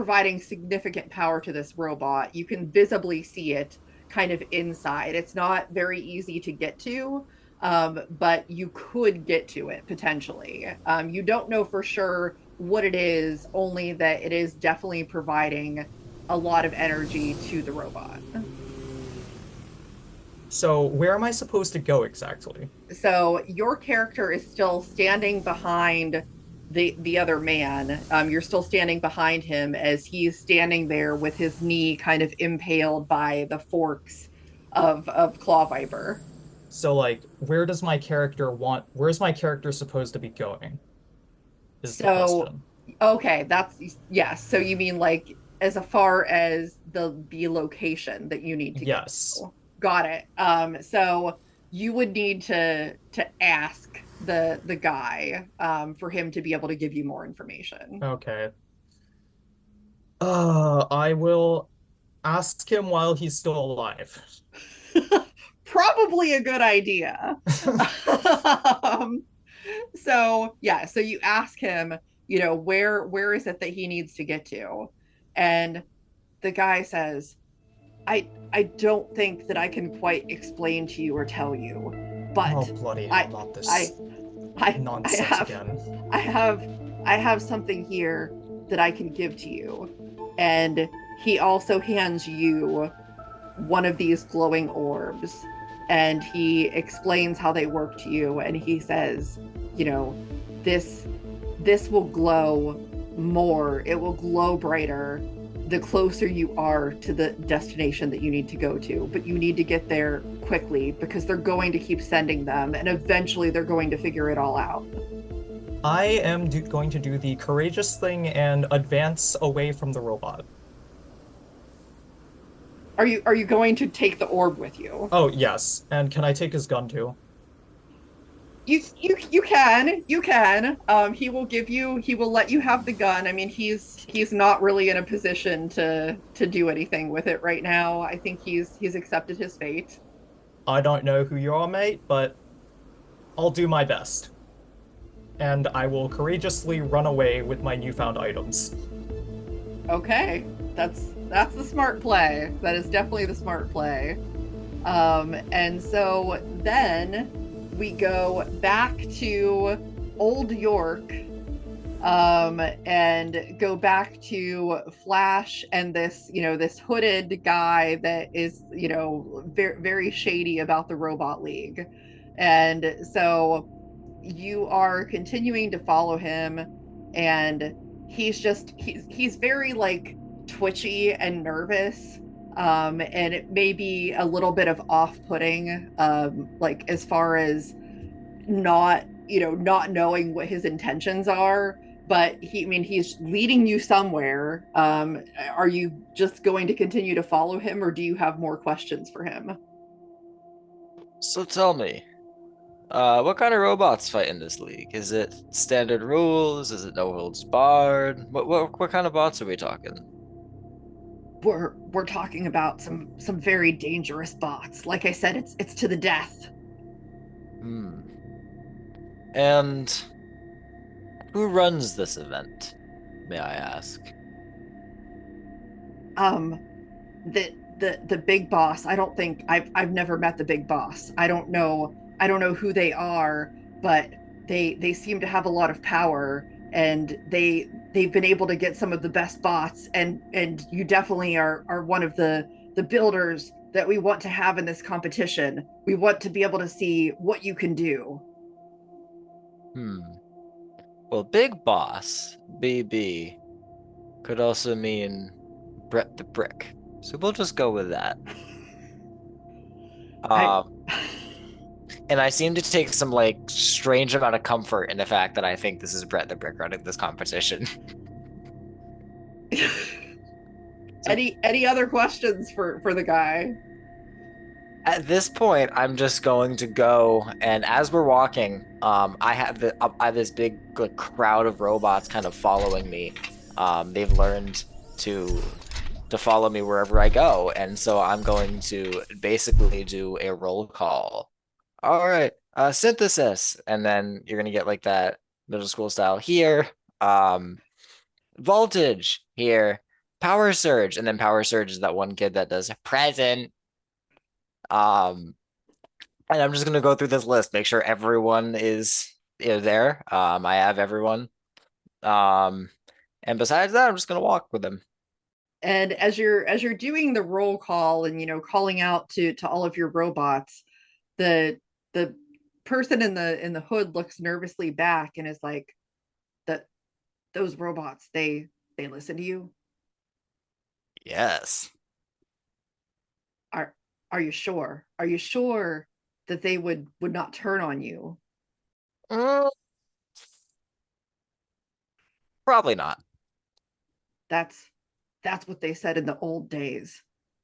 providing significant power to this robot. You can visibly see it kind of inside. It's not very easy to get to, but you could get to it potentially. You don't know for sure what it is, only that it is definitely providing a lot of energy to the robot.
So where am I supposed to go exactly?
So your character is still standing behind the other man. You're still standing behind him as he's standing there with his knee kind of impaled by the forks of Claw Viper.
So like, where's my character supposed to be going? Is the
So
question.
okay, that's yes. So you mean like as far as the location that you need to get
Yes.
to. Got it. So you would need to ask the guy for him to be able to give you more information.
Okay. I will ask him while he's still alive.
Probably a good idea. um, so yeah, so you ask him, where is it that he needs to get to? And the guy says, I don't think that I can quite explain to you or tell you,
Oh,
but
bloody hell,
I
not
I
this
I
nonsense
have
again.
I have I have something here that I can give to you. And he also hands you one of these glowing orbs, and he explains how they work to you, and he says, you know, this this will glow more. It will glow brighter the closer you are to the destination that you need to go to, but you need to get there quickly because they're going to keep sending them, and eventually they're going to figure it all out.
I am going to do the courageous thing and advance away from the robot.
Are you going to take the orb with you?
Oh, yes. And can I take his gun too?
You can. He will let you have the gun. I mean, he's not really in a position to do anything with it right now. I think he's accepted his fate.
I don't know who you are, mate, but I'll do my best. And I will courageously run away with my newfound items.
Okay. That's the smart play. That is definitely the smart play. And so then we go back to Old York, and go back to Flash and this hooded guy that is, very, very shady about the Robot League. And so you are continuing to follow him, and he's very like twitchy and nervous, and it may be a little bit of off-putting, like as far as not knowing what his intentions are, but he's leading you somewhere. Are you just going to continue to follow him, or do you have more questions for him?
So tell me, what kind of robots fight in this league? Is it standard rules? Is it no holds barred? What kind of bots are we talking?
We're talking about some very dangerous bots. Like I said, it's to the death.
Hmm. And who runs this event, may I ask?
um the big boss. I don't think I've never met the big boss. I don't know who they are, but they seem to have a lot of power, and they've been able to get some of the best bots, and you definitely are one of the builders that we want to have in this competition. We want to be able to see what you can do.
Hmm. Well, Big Boss, BB, could also mean Brett the Brick. So we'll just go with that.
I
Um, and I seem to take some like strange amount of comfort in the fact that I think this is Brett the Brick running this competition. So
any other questions for the guy?
at this point, I'm just going to go, and as we're walking, I have this big like crowd of robots kind of following me. They've learned to follow me wherever I go, and so I'm going to basically do a roll call. All right, synthesis, and then you're gonna get like that middle school style here. Voltage here. Power Surge, and then Power Surge is that one kid that does present. Um, and I'm just gonna go through this list, make sure everyone is there. I have everyone. Um, and besides that, I'm just gonna walk with them.
And as you're doing the roll call and calling out to all of your robots, the the person in the hood looks nervously back and is like, that those robots, they listen to you.
Yes.
Are are you sure? Are you sure that they would not turn on you?
Mm, probably not.
That's what they said in the old days.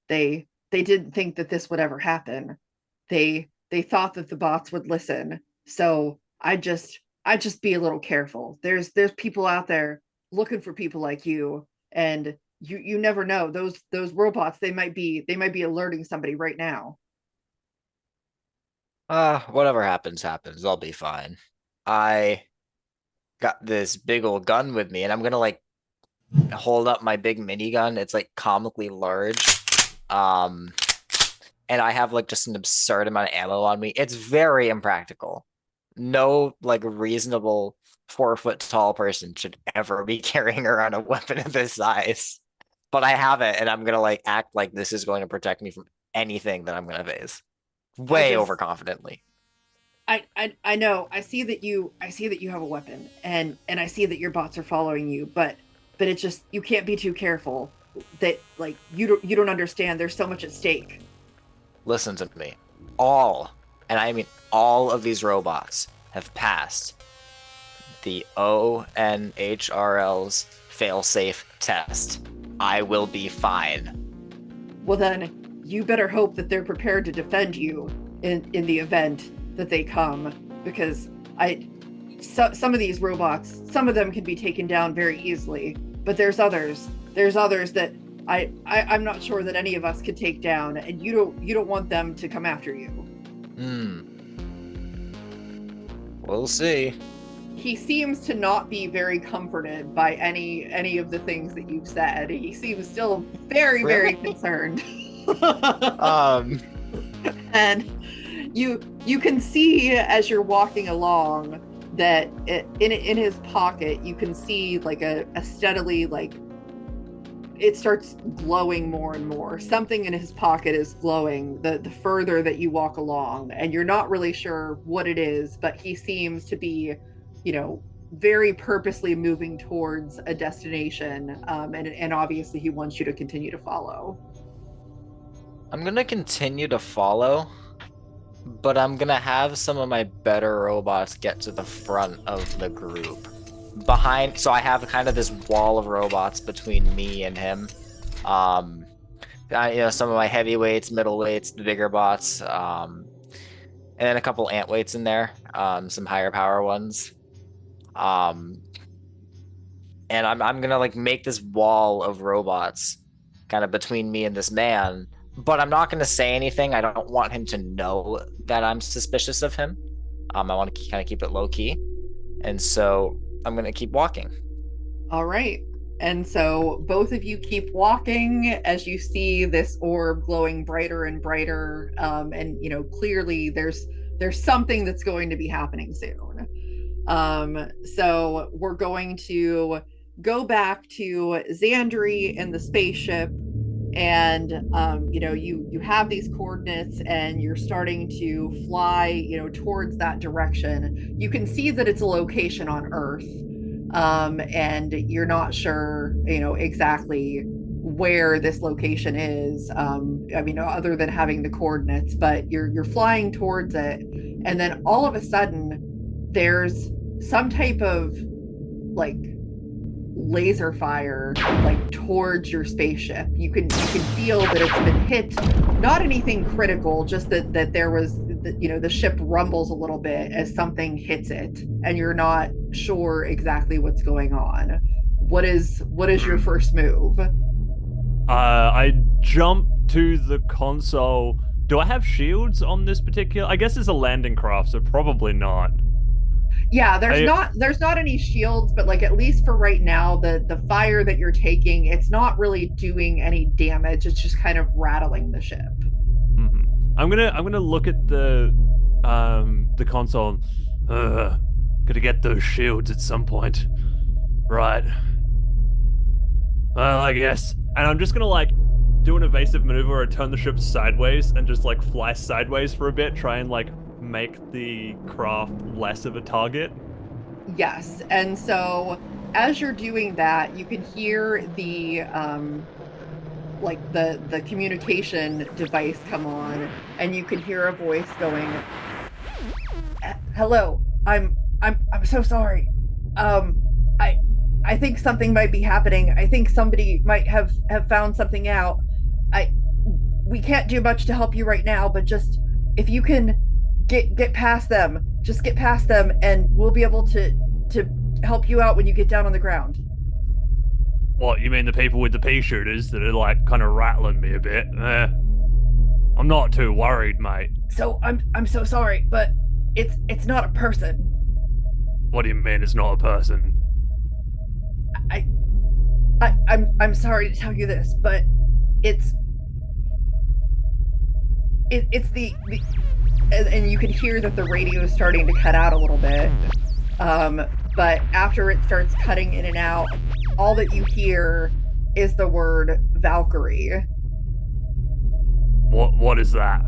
They didn't think that this would ever happen. They thought that the bots would listen. So I just be a little careful. There's people out there looking for people like you, and you never know. Those robots, they might be alerting somebody right now.
Whatever happens, happens. I'll be fine. I got this big old gun with me, and I'm gonna like hold up my big minigun. It's like comically large. Um, and I have like just an absurd amount of ammo on me. It's very impractical. No like reasonable 4 foot tall person should ever be carrying around a weapon of this size. But I have it, and I'm gonna like act like this is going to protect me from anything that I'm gonna face.
I
Way
just
overconfidently.
I know. I see that you have a weapon, and I see that your bots are following you, but it's just, you can't be too careful. That, like, you don't understand. There's so much at stake.
Listen to me. All, and I mean all of these robots have passed the ONHRL's failsafe test. I will be fine.
Well, then you better hope that they're prepared to defend you in the event that they come, because some of these robots, some of them can be taken down very easily, but there's others that I'm not sure that any of us could take down, and you don't want them to come after you.
Hmm. We'll see.
He seems to not be very comforted by any of the things that you've said. He seems still very, very
Really?
concerned.
Um,
And you can see as you're walking along that in his pocket you can see like a steadily, like, it starts glowing more and more. Something in his pocket is glowing the further that you walk along, and you're not really sure what it is, but he seems to be, very purposely moving towards a destination, and obviously he wants you to continue to follow.
I'm gonna continue to follow, but I'm gonna have some of my better robots get to the front of the group. Behind, so I have kind of this wall of robots between me and him. Um, some of my heavyweights, middleweights, the bigger bots, and then a couple ant weights in there, some higher power ones. Um, and I'm gonna like make this wall of robots kind of between me and this man, but I'm not gonna say anything. I don't want him to know that I'm suspicious of him. I want to kind of keep it low key, and so I'm gonna keep walking.
All right. And so both of you keep walking as you see this orb glowing brighter and brighter. And clearly there's something that's going to be happening soon. So we're going to go back to Xandri in the spaceship, and you have these coordinates, and you're starting to fly towards that direction. You can see that it's a location on Earth, and you're not sure exactly where this location is. Other than having the coordinates, but you're flying towards it, and then all of a sudden there's some type of, like, laser fire, like, towards your spaceship. You can feel that it's been hit. Not anything critical, just that there was the ship rumbles a little bit as something hits it, and you're not sure exactly what's going on. What is your first move?
I jump to the console. Do I have shields on this particular? I guess it's a landing craft, so probably not.
Yeah, there's not any shields, but like at least for right now, the fire that you're taking, it's not really doing any damage. It's just kind of rattling the ship.
Mhm. I'm gonna look at the console. Gotta get those shields at some point. Right. Well, I guess. And I'm just gonna like do an evasive maneuver or turn the ship sideways and just like fly sideways for a bit, try and like make the craft less of a target.
Yes. And so as you're doing that, you can hear the like the communication device come on, and you can hear a voice going, "Hello, I'm so sorry. Um, I I think something might be happening. I think somebody might have found something out. I We can't do much to help you right now, but just if you can get past them, just get past them, and we'll be able to help you out when you get down on the ground."
What, you mean the people with the pea shooters that are like kind of rattling me a bit? I'm not too worried, mate.
So I'm so sorry, but it's not a person.
What do you mean it's not a person?
I I'm sorry to tell you this, but it's it's the and you can hear that the radio is starting to cut out a little bit. Um, but after it starts cutting in and out, all that you hear is the word Valkyrie.
What is that?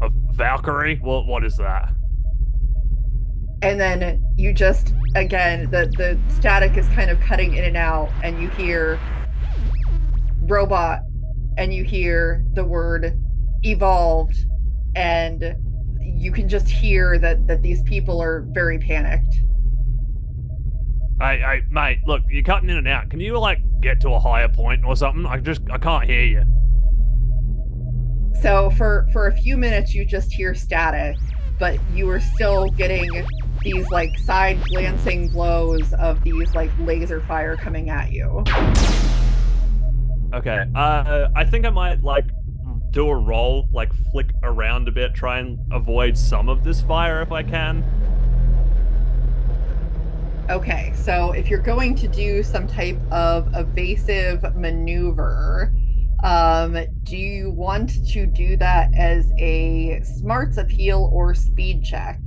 A Valkyrie? What is that?
And then you just again the static is kind of cutting in and out, and you hear robot, and you hear the word evolved, and you can just hear that these people are very panicked.
Mate, look, you're cutting in and out. Can you like get to a higher point or something? I can't hear you.
So for a few minutes you just hear static, but you are still getting these like side glancing blows of these like laser fire coming at you.
Okay. I think I might like do a roll, like flick around a bit, try and avoid some of this fire if I can.
Okay, so if you're going to do some type of evasive maneuver, do you want to do that as a smarts appeal or speed check?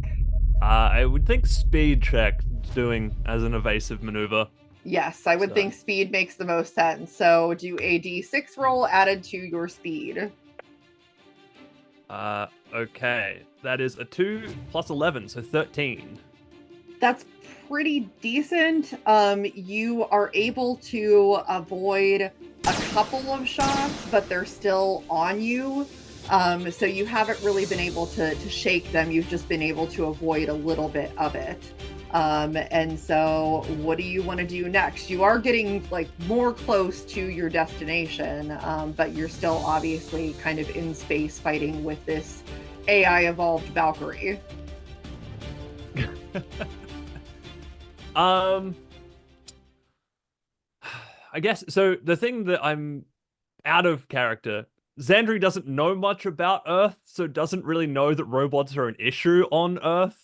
I would think speed check doing as an evasive maneuver.
Yes, I would
So-
think speed makes the most sense. So do a d6 roll added to your speed.
Okay. That is a 2 plus 11, so 13.
That's pretty decent. You are able to avoid a couple of shots, but they're still on you. So you haven't really been able to shake them. You've just been able to avoid a little bit of it. And so what do you want to do next? You are getting like more close to your destination, but you're still obviously kind of in space fighting with this AI evolved Valkyrie.
I guess so. The thing that I'm out of character, Xandri doesn't know much about Earth, so doesn't really know that robots are an issue on Earth.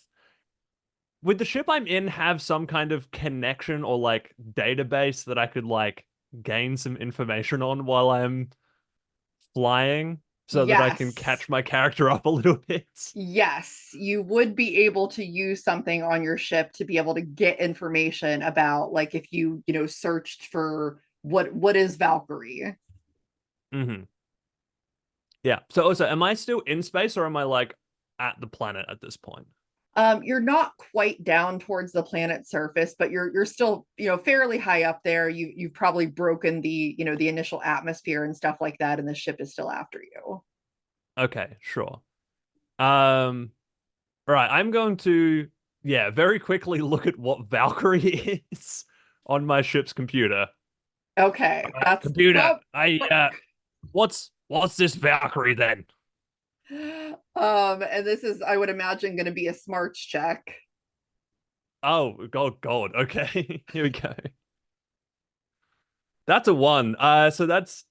Would the ship I'm in have some kind of connection or like database that I could like gain some information on while I'm flying so that I can
Yes.
catch my character up a little bit?
Yes, you would be able to use something on your ship to be able to get information about, like, if you know, searched for what is Valkyrie.
Mm-hmm. Yeah. So also, am I still in space or am I like at the planet at this point?
You're not quite down towards the planet's surface, but you're still, you know, fairly high up there. You've probably broken the, you know, the initial atmosphere and stuff like that, and the ship is still after you.
Okay, sure. Right, I'm going to, yeah, very quickly look at what Valkyrie is on my ship's computer.
Okay, that's
Computer, what's this Valkyrie then?
and this is, I would imagine, going to be a smarts check.
Oh, God, okay, here we go. That's a 1. So that's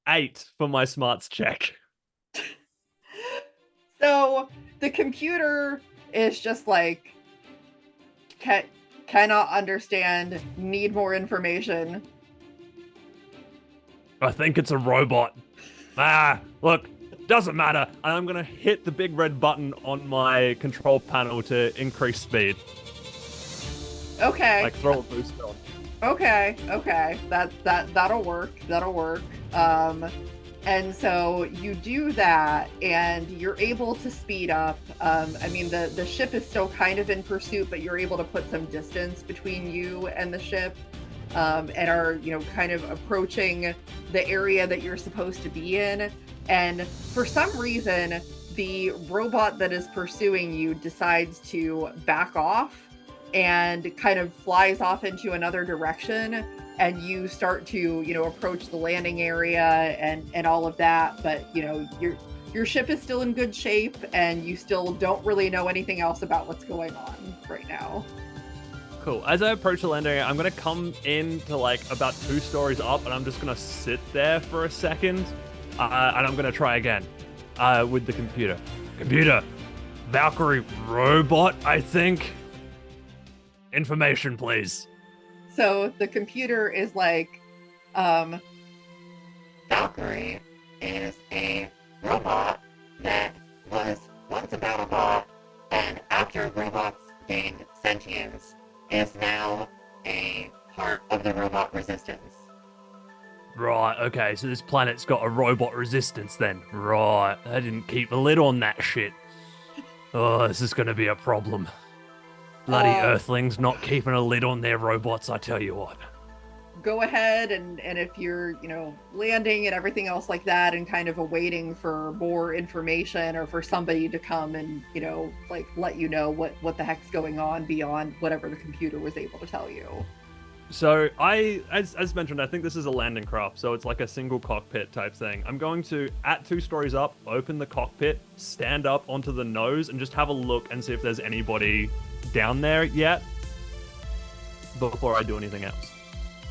8 for my smarts check.
So the computer is just like, Cannot understand. Need more information.
I think it's a robot. Look, doesn't matter. And I'm gonna hit the big red button on my control panel to increase speed.
Okay.
Like throw a boost on.
Okay. That'll work. And so you do that, and you're able to speed up. I mean, the ship is still kind of in pursuit, but you're able to put some distance between you and the ship, and are, kind of approaching the area that you're supposed to be in. And for some reason, the robot that is pursuing you decides to back off and kind of flies off into another direction. And you start to, approach the landing area and all of that. But, your ship is still in good shape, and you still don't really know anything else about what's going on right now.
Cool. As I approach the landing area, I'm going to come in to like about 2 stories up, and I'm just going to sit there for a second. And I'm going to try again with the computer. Computer, Valkyrie robot, I think. Information, please.
So the computer is like, Valkyrie is a robot that was once a battlebot, and after robots gained sentience, is now a part of the robot resistance.
Right, okay, so this planet's got a robot resistance then. Right, I didn't keep a lid on that shit. Oh, this is gonna be a problem. Bloody Earthlings not keeping a lid on their robots, I tell you what.
Go ahead, and if you're, landing and everything else like that, and kind of awaiting for more information or for somebody to come and, let you know what the heck's going on beyond whatever the computer was able to tell you.
So as mentioned, I think this is a landing craft, so it's like a single cockpit type thing. I'm going to, at 2 stories up, open the cockpit, stand up onto the nose, and just have a look and see if there's anybody down there yet before I do anything else.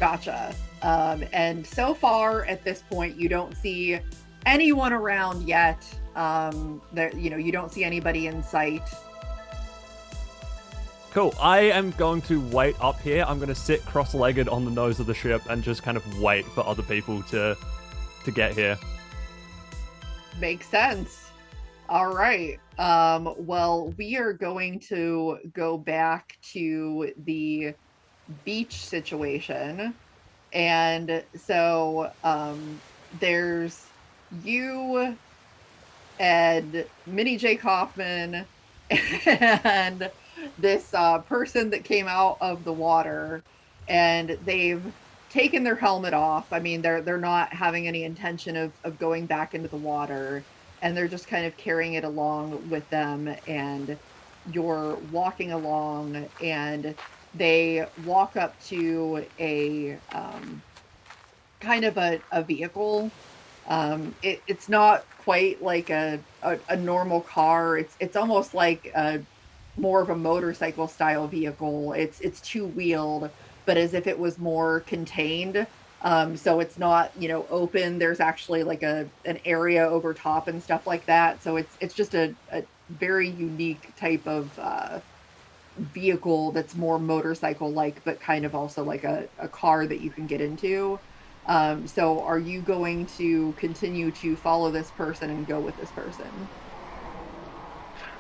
Gotcha. And so far at this point, you don't see anyone around yet. You don't see anybody in sight.
Cool. I am going to wait up here. I'm going to sit cross-legged on the nose of the ship and just kind of wait for other people to get here.
Makes sense. All right. Well, we are going to go back to the beach situation. And so there's you and Minnie J. Kaufman and this person that came out of the water, and they've taken their helmet off. I mean, they're not having any intention of going back into the water, and they're just kind of carrying it along with them. And you're walking along, and they walk up to a kind of a vehicle. It's not quite like a normal car. It's almost like more of a motorcycle style vehicle. It's 2-wheeled, but as if it was more contained. So it's not, open. There's actually like an area over top and stuff like that. So it's just a very unique type of vehicle that's more motorcycle like, but kind of also like a car that you can get into. So are you going to continue to follow this person and go with this person?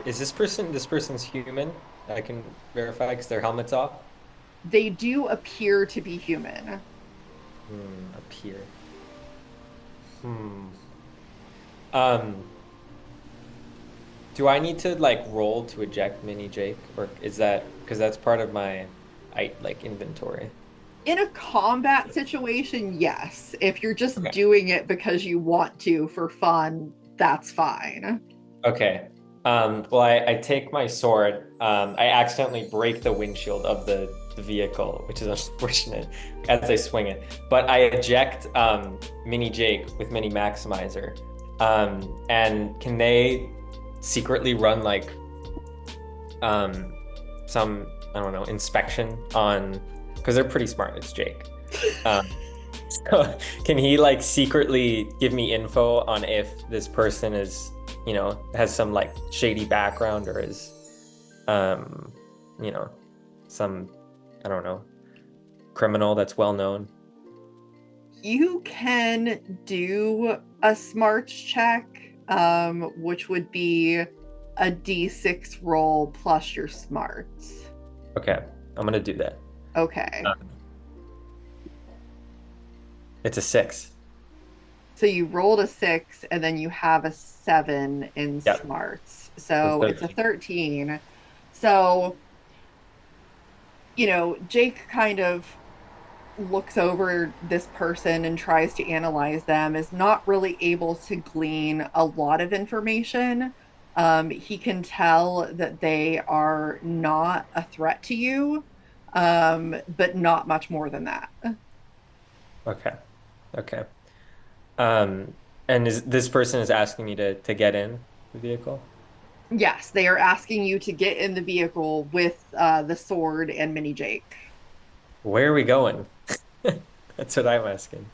Is this person's human? I can verify because their helmet's off.
They do appear to be human.
Appear. Do I need to like roll to eject Mini Jake, or is that because that's part of my inventory?
In a combat situation, yes. If you're just doing it because you want to for fun, that's fine.
Okay. Well, I take my sword. I accidentally break the windshield of the vehicle, which is unfortunate as I swing it. But I eject Mini Jake with Mini Maximizer. And can they secretly run like some, I don't know, inspection on, because they're pretty smart. It's Jake. So can he like secretly give me info on if this person is, has some like shady background or is, some, I don't know, criminal that's well known?
You can do a smarts check, which would be a d6 roll plus your smarts.
Okay, I'm gonna do that.
Okay.
It's a 6.
So you rolled a 6 and then you have a 7 in
Yep.
smarts.
So
So it's a 13. So, Jake kind of looks over this person and tries to analyze them, is not really able to glean a lot of information. He can tell that they are not a threat to you, but not much more than that.
Okay. Okay. Um, and this person is asking me to get in the vehicle?
Yes, they are asking you to get in the vehicle with the sword and Mini Jake.
Where are we going? That's what I'm asking.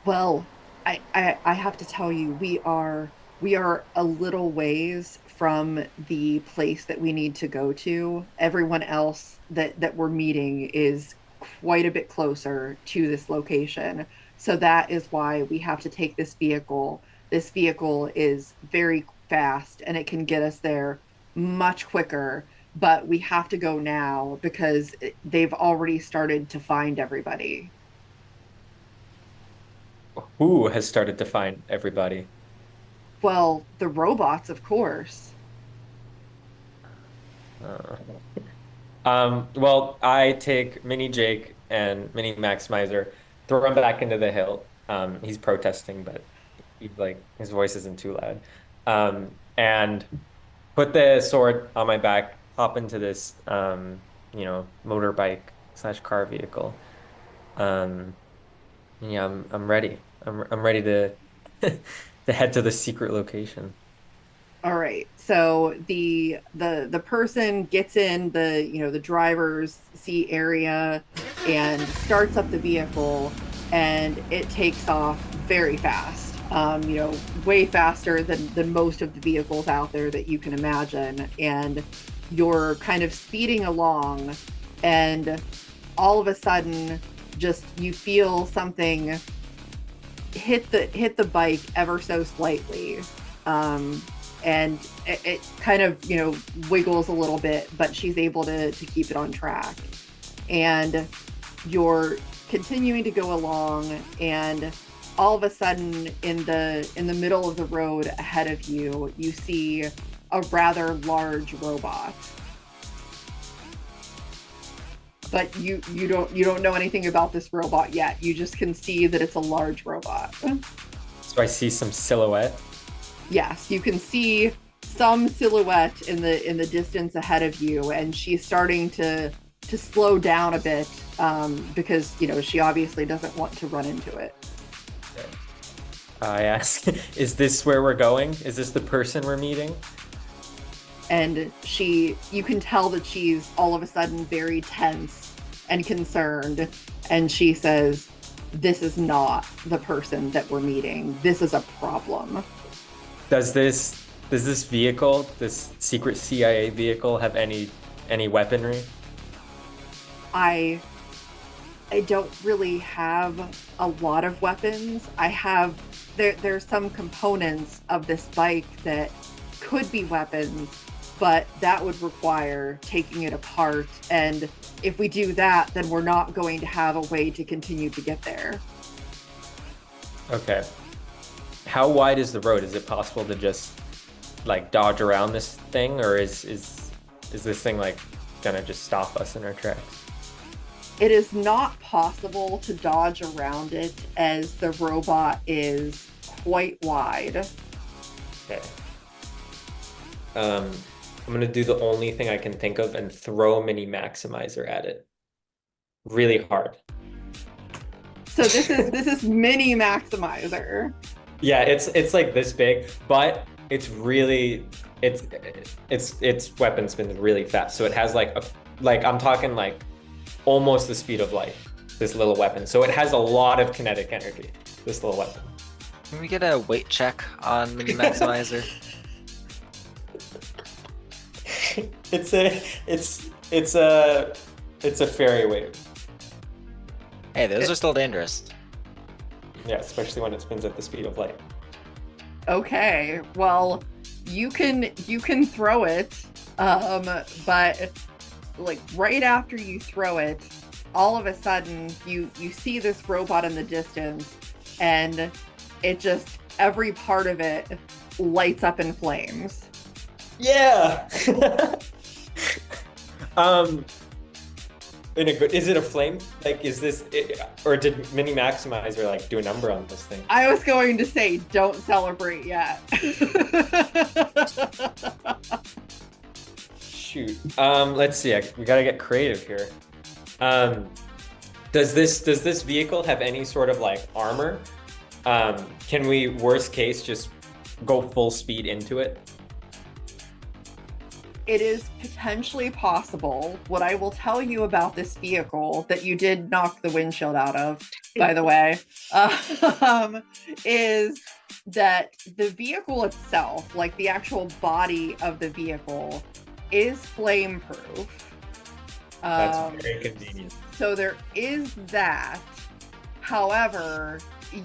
Well, I have to tell you, we are a little ways from the place that we need to go to. Everyone else that we're meeting is quite a bit closer to this location. So that is why we have to take this vehicle. This vehicle is very fast and it can get us there much quicker, but we have to go now because they've already started to find everybody.
Who has started to find everybody?
Well, the robots, of course.
Uh, well, I take Mini Jake and Mini Maximizer, throw him back into the hill. He's protesting, but his voice isn't too loud. And put the sword on my back, hop into this, motorbike slash car vehicle. Um, yeah, I'm ready. I'm ready to to head to the secret location.
All right. So the person gets in the driver's seat area and starts up the vehicle, and it takes off very fast. Way faster than most of the vehicles out there that you can imagine. And you're kind of speeding along, and all of a sudden, just you feel something hit the bike ever so slightly. And it kind of wiggles a little bit, but she's able to keep it on track. And you're continuing to go along, and all of a sudden in the middle of the road ahead of you, you see a rather large robot. But you don't know anything about this robot yet. You just can see that it's a large robot.
So I see some silhouette.
Yes, you can see some silhouette in the distance ahead of you, and she's starting to slow down a bit, because she obviously doesn't want to run into it.
I ask, is this where we're going? Is this the person we're meeting?
And you can tell that she's all of a sudden very tense and concerned, and she says, "This is not the person that we're meeting. This is a problem."
Does this vehicle, this secret CIA vehicle, have any weaponry?
I don't really have a lot of weapons. There's some components of this bike that could be weapons, but that would require taking it apart. And if we do that, then we're not going to have a way to continue to get there.
Okay. How wide is the road? Is it possible to just dodge around this thing, or is this thing gonna just stop us in our tracks?
It is not possible to dodge around it, as the robot is quite wide.
Okay. I'm gonna do the only thing I can think of and throw a Mini Maximizer at it. Really hard.
So this is Mini Maximizer.
Yeah, it's like this big, but it's weapon spins really fast. So it has I'm talking almost the speed of light, this little weapon. So it has a lot of kinetic energy, this little weapon.
Can we get a weight check on Mini Maximizer?
It's It's a fairy wave.
Hey, those are still dangerous.
Yeah, especially when it spins at the speed of light.
Okay, well, you can throw it, but like right after you throw it, all of a sudden you see this robot in the distance, and it just every part of it lights up in flames.
Yeah. Is it a flame? Like, is this or did Mini Maximizer like do a number on this thing?
I was going to say, don't celebrate yet.
Shoot. Let's see. We gotta get creative here. Does this vehicle have any sort of like armor? Can we, worst case, just go full speed into it?
It is potentially possible. What I will tell you about this vehicle that you did knock the windshield out of, by the way, is that the vehicle itself, like the actual body of the vehicle, is flame proof.
That's very convenient.
So there is that. However,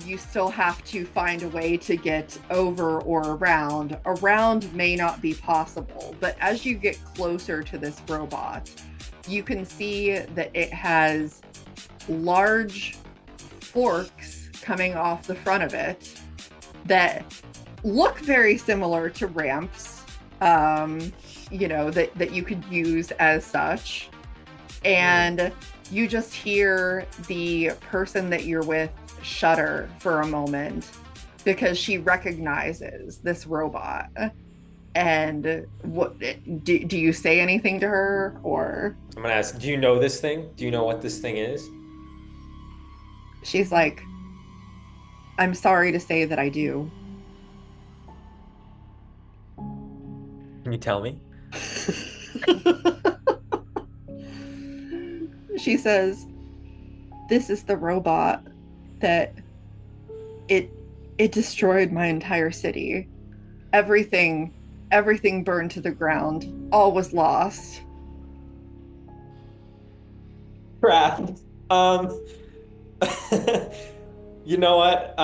you still have to find a way to get over or around. Around may not be possible, but as you get closer to this robot, you can see that it has large forks coming off the front of it that look very similar to ramps, that you could use as such. And you just hear the person that you're with shudder for a moment because she recognizes this robot. And what do you say anything to her, or?
I'm gonna ask, do you know this thing? Do you know what this thing is?
She's like, I'm sorry to say that I do.
Can you tell me?
She says, this is the robot that it destroyed my entire city. Everything burned to the ground. All was lost.
Crap. You know what?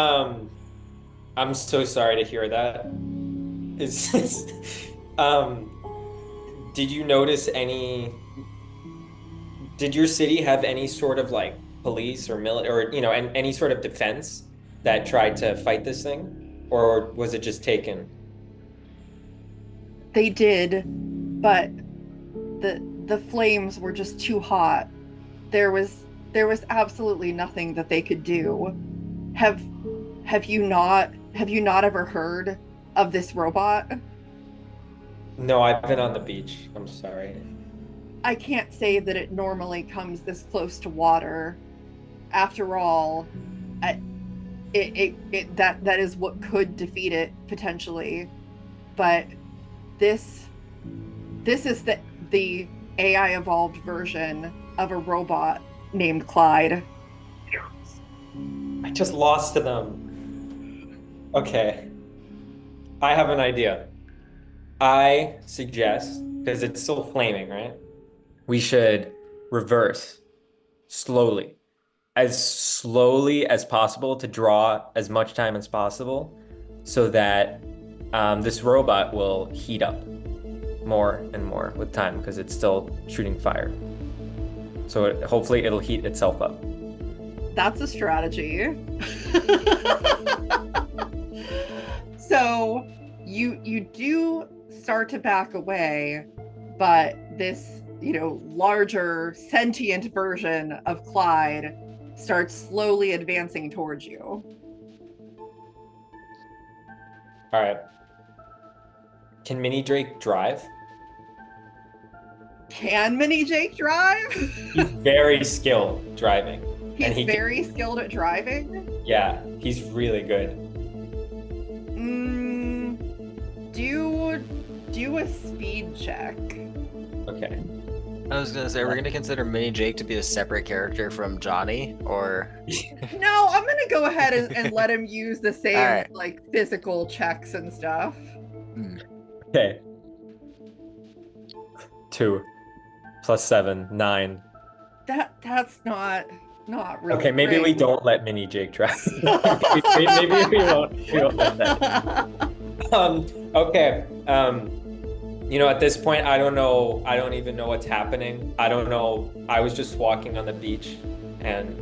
I'm so sorry to hear that. Did you notice did your city have any sort of like police or military, or any sort of defense that tried to fight this thing? Or was it just taken?
They did, but the flames were just too hot. There was absolutely nothing that they could do. Have you not ever heard of this robot?
No, I've been on the beach. I'm sorry.
I can't say that it normally comes this close to water. After all, that is what could defeat it potentially. But this is the AI evolved version of a robot named Clyde.
I just lost to them. Okay. I have an idea. I suggest, because it's still flaming, right? We should reverse slowly as possible to draw as much time as possible so that this robot will heat up more and more with time because it's still shooting fire. So hopefully it'll heat itself up.
That's a strategy. So you do start to back away, but this larger sentient version of Clyde starts slowly advancing towards you.
All right. Can Mini Drake drive?
Can Mini Jake drive?
He's very skilled driving.
He's very skilled at driving?
Yeah, he's really good.
Do a speed check.
Okay.
I was gonna say, we're gonna consider Mini Jake to be a separate character from Johnny, or
No, I'm gonna go ahead and let him use the same
right.
like physical checks and stuff.
Okay. 2 +7, 9.
That's not really
Okay, maybe we
great.
don't let Mini Jake try. Maybe we won't let that. Okay. At this point, I don't know. I don't even know what's happening. I don't know. I was just walking on the beach, and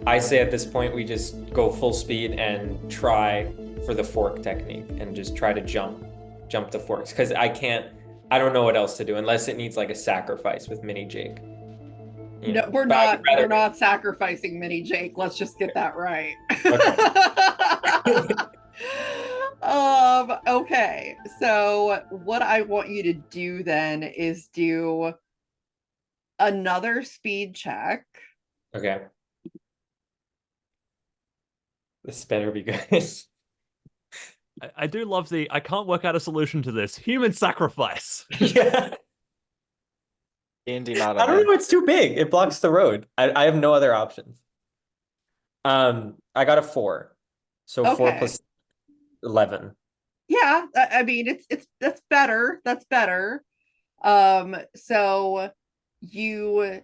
I say at this point we just go full speed and try for the fork technique and just try to jump the forks, because I don't know what else to do unless it needs like a sacrifice with Mini Jake.
No, we're
But I would
not
rather-
we're not sacrificing Mini Jake. Let's just get that right. Okay. So what I want you to do then is do another speed check.
Okay. This better be good.
I do love I can't work out a solution to this. Human sacrifice.
Yeah.
D&D not
I don't
allowed.
know. It's too big. It blocks the road. I have no other options. I got a 4, so 4
Okay.
plus 11.
Yeah, I mean that's better. That's better. So you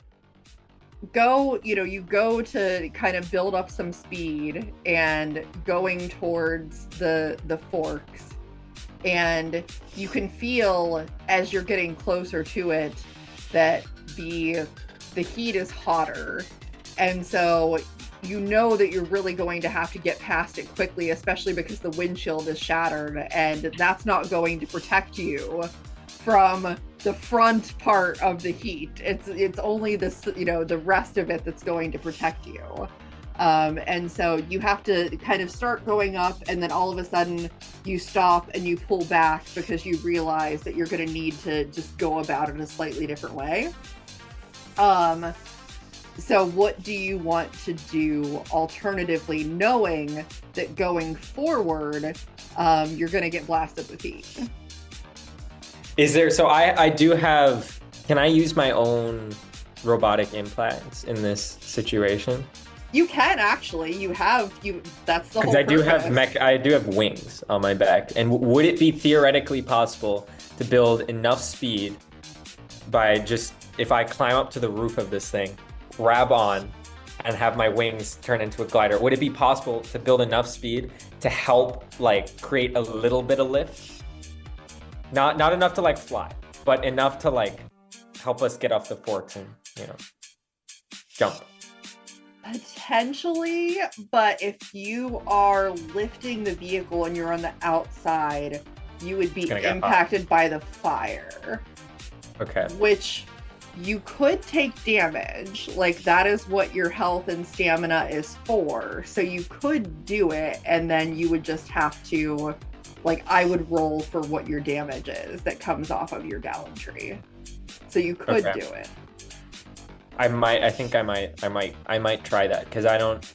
go to kind of build up some speed and going towards the forks, and you can feel as you're getting closer to it that the heat is hotter, and so you know that you're really going to have to get past it quickly, especially because the windshield is shattered, and that's not going to protect you from the front part of the heat. It's only this, the rest of it that's going to protect you. And so you have to kind of start going up, and then all of a sudden you stop and you pull back because you realize that you're going to need to just go about it a slightly different way. So what do you want to do alternatively, knowing that going forward, you're going to get blasted with heat?
So I do have, can I use my own robotic implants in this situation?
You can actually. That's the whole
Because
purpose.
I do have wings on my back. And would it be theoretically possible to build enough speed by just, if I climb up to the roof of this thing, grab on, and have my wings turn into a glider? Would it be possible to build enough speed to help create a little bit of lift? Not enough to fly, but enough to help us get off the forks and jump.
Potentially, but if you are lifting the vehicle and you're on the outside, you would be impacted by the fire.
Okay.
Which you could take damage. That is what your health and stamina is for. So you could do it, and then you would just have to, I would roll for what your damage is that comes off of your gallantry. So you could do it.
I might try that, because I don't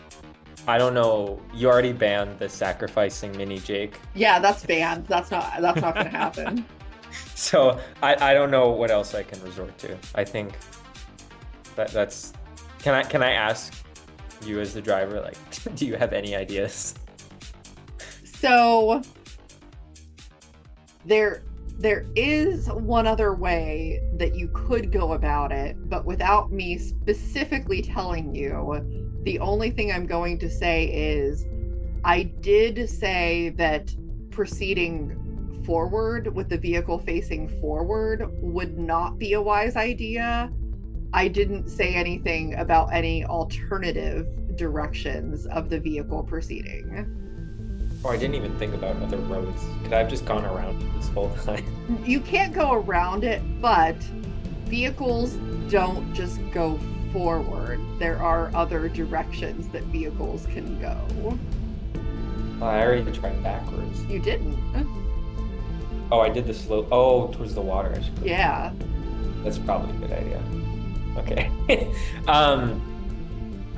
know. You already banned the sacrificing Mini Jake.
Yeah, that's banned. That's not gonna happen.
So I don't know what else I can resort to. I think that's. Can I ask you as the driver, do you have any ideas?
So there is one other way that you could go about it, but without me specifically telling you. The only thing I'm going to say is I did say that proceeding forward with the vehicle facing forward would not be a wise idea. I didn't say anything about any alternative directions of the vehicle proceeding.
Oh, I didn't even think about other roads. Could I have just gone around this whole time?
You can't go around it, but vehicles don't just go forward. There are other directions that vehicles can go.
Well, I already tried backwards.
You didn't.
Oh, I did the slope. Oh, towards the water.
Yeah.
That's probably a good idea. Okay.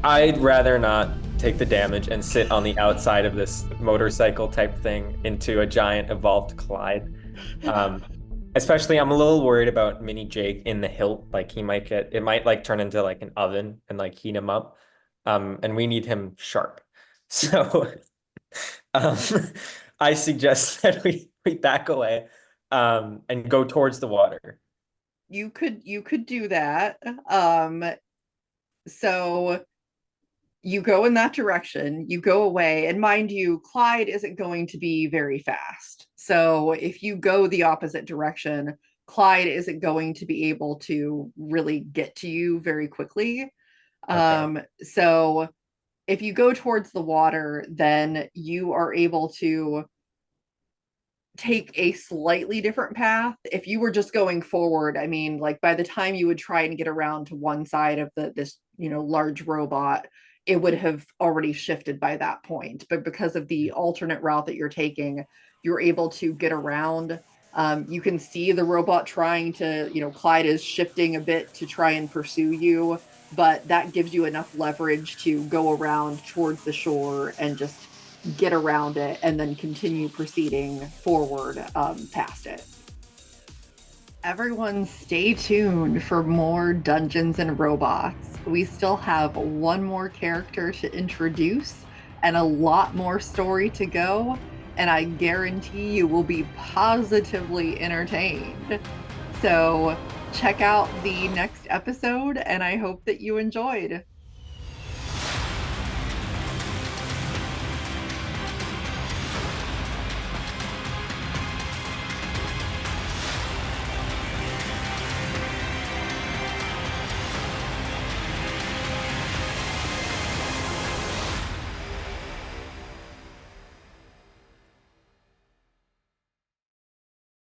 I'd rather not take the damage and sit on the outside of this motorcycle type thing into a giant evolved Clyde. Especially, I'm a little worried about Mini Jake in the hilt. He might it might turn into an oven and heat him up. And we need him sharp. So I suggest that we back away and go towards the water.
you could do that. So you go in that direction, you go away, and mind you, Clyde isn't going to be very fast. So if you go the opposite direction, Clyde isn't going to be able to really get to you very quickly. So if you go towards the water, then you are able to take a slightly different path. If you were just going forward, I mean, like by the time you would try and get around to one side of this, large robot, it would have already shifted by that point. But because of the alternate route that you're taking, you're able to get around. You can see the robot trying to, Clyde is shifting a bit to try and pursue you, but that gives you enough leverage to go around towards the shore and just get around it and then continue proceeding forward past it. Everyone stay tuned for more Dungeons and Robots. We still have one more character to introduce and a lot more story to go, and I guarantee you will be positively entertained. So check out the next episode, and I hope that you enjoyed.